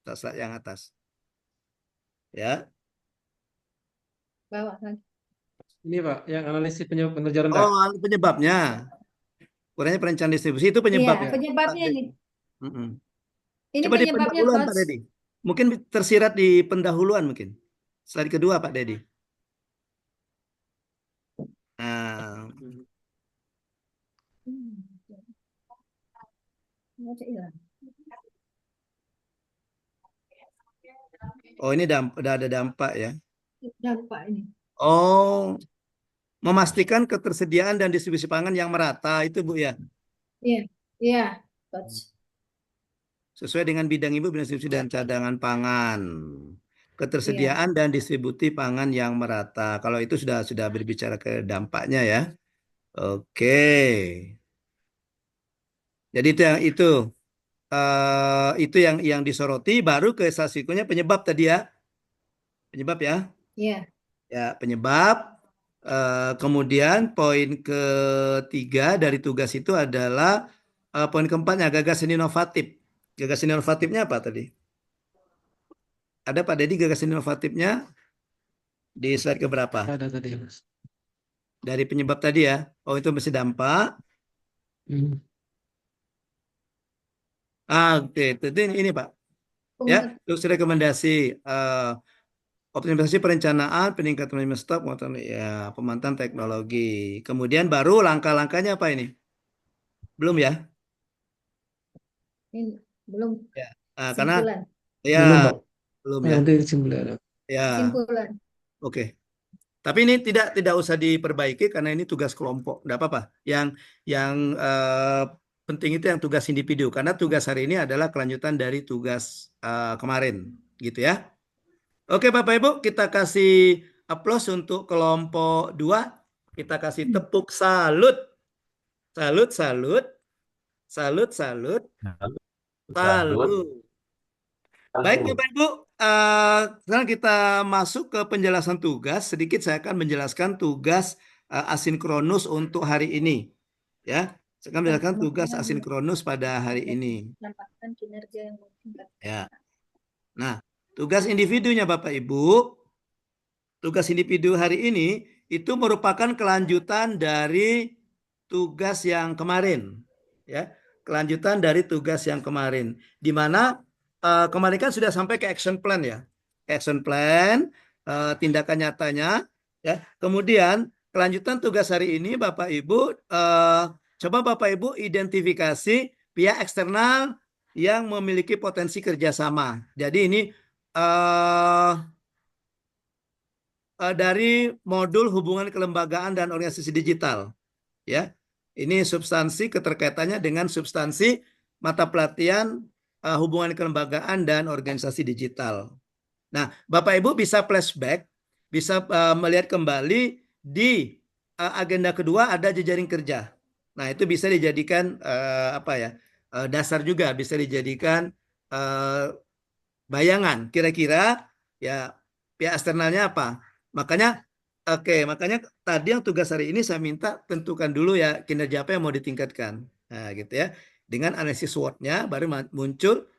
slide yang atas. Ya. Bawah lagi. Ini Pak, yang analisis penyebab kinerja rendah. Oh, penyebabnya. Kurangnya perencanaan distribusi itu penyebabnya. Iya, penyebabnya ini. Ini Coba di penyebabnya, pendahuluan Pak Coach. Dedi. Mungkin tersirat di pendahuluan mungkin. Slide kedua Pak Dedi. Nah, oh ini udah ada dampak ya. Dampak ini. Oh, memastikan ketersediaan dan distribusi pangan yang merata itu Bu ya. Iya, iya, Coach. Sesuai dengan bidang Ibu, bidang distribusi dan cadangan pangan. Ketersediaan dan distribusi pangan yang merata. Kalau itu sudah berbicara ke dampaknya ya. Oke. Jadi itu yang disoroti, baru ke sasikunya penyebab tadi ya. Penyebab ya. Iya. Ya, penyebab. Kemudian poin ketiga dari tugas itu adalah poin keempatnya gagasan inovatif. Gagasan inovatifnya apa tadi? Ada Pak Dedi gagasan inovatifnya di slide keberapa? Ada tadi Mas. Dari penyebab tadi ya. Oh itu masih dampak. Oke, itu ini Pak. Ya, terus rekomendasi optimalisasi perencanaan, peningkatan manajemen stok, ya, pemantapan teknologi. Kemudian baru langkah-langkahnya apa ini? Belum ya? Ini belum. Ya, karena Simpulan. ya Belum Pak. belum ya. Nanti simpulan. Ya. Simpulan. Oke. Tapi ini tidak usah diperbaiki karena ini tugas kelompok, tidak apa-apa. Yang penting itu yang tugas individu karena tugas hari ini adalah kelanjutan dari tugas kemarin, gitu ya. Oke Bapak Ibu, kita kasih aplaus untuk kelompok 2. Kita kasih tepuk salut. Salut, salut. Salut, salut. Salut. Baik Bapak Ibu, sekarang kita masuk ke penjelasan tugas. Sedikit saya akan menjelaskan tugas asinkronus untuk hari ini. Ya, saya akan menjelaskan tugas asinkronus pada hari ini. Menampakkan kinerja yang meningkat. Ya. Nah, tugas individunya Bapak Ibu, tugas individu hari ini itu merupakan kelanjutan dari tugas yang kemarin. Ya, kelanjutan dari tugas yang kemarin. Di mana kemarin kan sudah sampai ke action plan ya. Action plan, tindakan nyatanya. Ya. Kemudian kelanjutan tugas hari ini Bapak Ibu, coba Bapak Ibu identifikasi pihak eksternal yang memiliki potensi kerjasama. Jadi ini dari modul hubungan kelembagaan dan organisasi digital. Ya, ini substansi keterkaitannya dengan substansi mata pelatihan hubungan kelembagaan dan organisasi digital. Nah, Bapak Ibu bisa flashback, bisa melihat kembali di agenda kedua ada jejaring kerja. Nah, itu bisa dijadikan dasar juga, bisa dijadikan bayangan kira-kira ya pihak eksternalnya apa. Makanya tadi yang tugas hari ini saya minta tentukan dulu ya kinerja apa yang mau ditingkatkan. Nah, gitu ya. Dengan analisis SWOT-nya baru muncul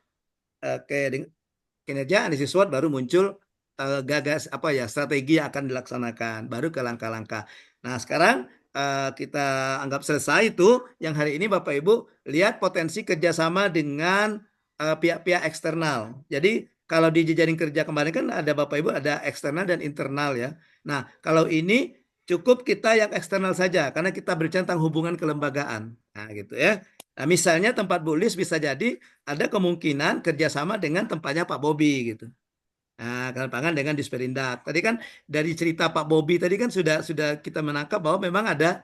kinerja, analisis SWOT baru muncul gagas strategi yang akan dilaksanakan, baru ke langkah-langkah. Nah, sekarang kita anggap selesai itu yang hari ini Bapak Ibu lihat potensi kerjasama dengan pihak-pihak eksternal. Jadi kalau di jejaring kerja kemarin kan ada Bapak Ibu ada eksternal dan internal ya. Nah, kalau ini cukup kita yang eksternal saja karena kita berbicara tentang hubungan kelembagaan. Nah, gitu ya. Nah, misalnya tempat Bu Lis bisa jadi ada kemungkinan kerjasama dengan tempatnya Pak Bobi gitu. Nah, Pangan dengan Disperindak. Tadi kan dari cerita Pak Bobi tadi kan sudah kita menangkap bahwa memang ada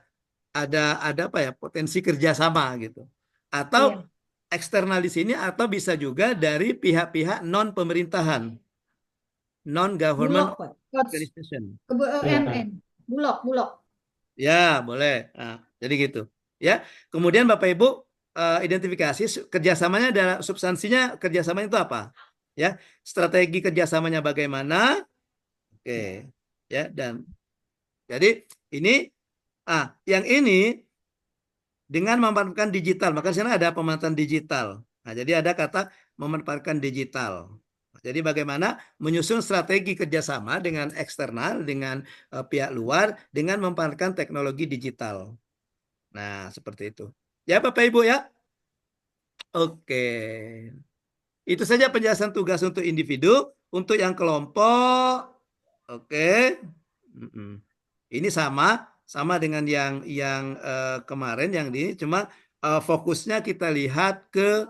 potensi kerjasama gitu. Atau eksternal di sini atau bisa juga dari pihak-pihak non pemerintahan, non government Bulog, Pak. Coach. organization. Ke BUMN. Bulog. Ya, boleh. Nah, jadi gitu. Ya. Kemudian Bapak Ibu identifikasi kerjasamanya adalah substansinya kerjasamanya itu apa? Ya, strategi kerjasamanya bagaimana? Oke, ya dan jadi ini yang ini dengan memanfaatkan digital, maka di sana ada pemanfaatan digital. Nah, jadi ada kata memanfaatkan digital. Jadi bagaimana menyusun strategi kerjasama dengan eksternal, dengan pihak luar, dengan memanfaatkan teknologi digital. Nah, seperti itu. Ya, Bapak Ibu ya. Oke. Itu saja penjelasan tugas untuk individu. Untuk yang kelompok, oke. Ini sama dengan yang kemarin yang ini, cuma fokusnya kita lihat ke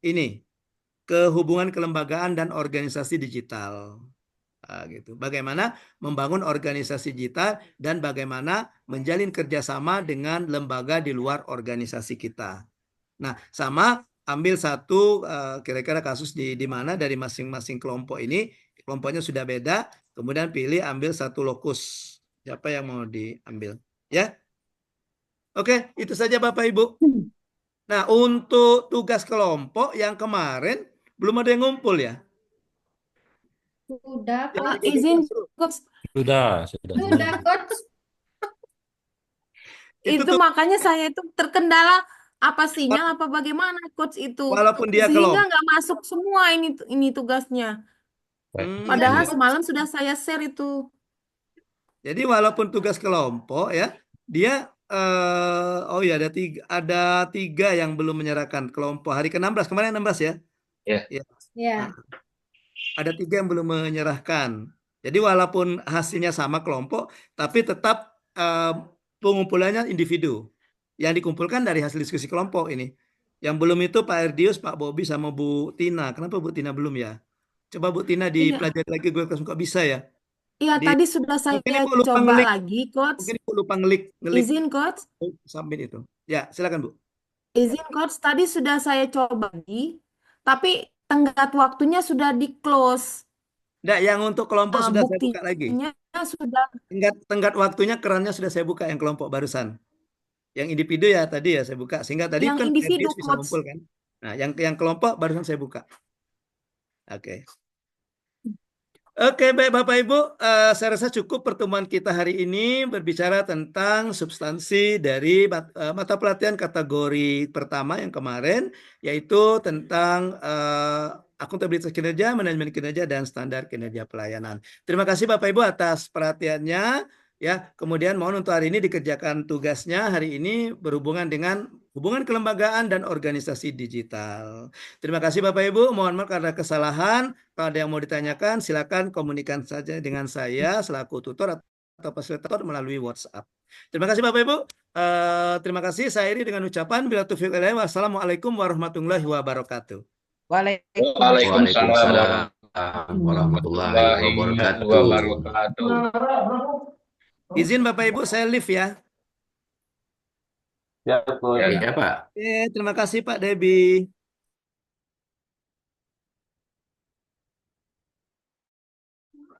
ini, ke hubungan kelembagaan dan organisasi digital. Gitu. Bagaimana membangun organisasi digital dan bagaimana menjalin kerjasama dengan lembaga di luar organisasi kita. Nah, sama ambil satu kira-kira kasus di mana dari masing-masing kelompok ini, kelompoknya sudah beda, kemudian pilih ambil satu lokus. Siapa yang mau diambil? Ya. Oke, itu saja Bapak Ibu. Nah, untuk tugas kelompok yang kemarin belum ada yang ngumpul ya? Sudah, Pak, Coach. izin, Coach. Sudah. Sudah, Coach. Itu makanya saya itu terkendala apa sinyal apa bagaimana Coach itu. Walaupun dia Sehingga kelompok. nggak masuk semua ini tugasnya. Padahal semalam sudah saya share itu. Jadi walaupun tugas kelompok ya, dia ada tiga yang belum menyerahkan kelompok hari ke-16 kemarin 16 ya. Ya. Ada 3 yang belum menyerahkan. Jadi walaupun hasilnya sama kelompok, tapi tetap pengumpulannya individu. Yang dikumpulkan dari hasil diskusi kelompok ini. Yang belum itu Pak Erdius, Pak Bobi sama Bu Tina. Kenapa Bu Tina belum ya? Coba Bu Tina dipelajari lagi, gue kok bisa ya. Iya, tadi sudah saya coba lagi, Coach. Mungkin Ibu lupa ngelik. Izin, Coach. Submit itu. Ya, silakan Bu. Izin, Coach. Tadi sudah saya coba lagi, tapi tenggat waktunya sudah di-close. Nggak, yang untuk kelompok sudah saya buka lagi. Sudah. Tenggat waktunya kerannya sudah saya buka yang kelompok barusan. Yang individu ya tadi ya saya buka. Sehingga tadi yang kan individu, bisa Coach. ngumpul kan. Nah, yang kelompok barusan saya buka. Oke. Oke, baik Bapak Ibu, saya rasa cukup pertemuan kita hari ini berbicara tentang substansi dari mata pelatihan kategori pertama yang kemarin, yaitu tentang akuntabilitas kinerja, manajemen kinerja, dan standar kinerja pelayanan. Terima kasih Bapak Ibu atas perhatiannya. Ya, kemudian mohon untuk hari ini dikerjakan tugasnya hari ini berhubungan dengan hubungan kelembagaan dan organisasi digital. Terima kasih Bapak Ibu, mohon maaf karena kesalahan. Kalau ada yang mau ditanyakan, silakan komunikasi saja dengan saya selaku tutor atau fasilitator melalui WhatsApp. Terima kasih Bapak Ibu. Terima kasih. Saya akhiri dengan ucapan bila taufiq wal hidayah. Wassalamualaikum warahmatullahi wabarakatuh. Waalaikumsalam warahmatullahi wabarakatuh. Izin Bapak Ibu, saya live ya. Ya, Pak. Ya, Pak. Terima kasih Pak Debbie.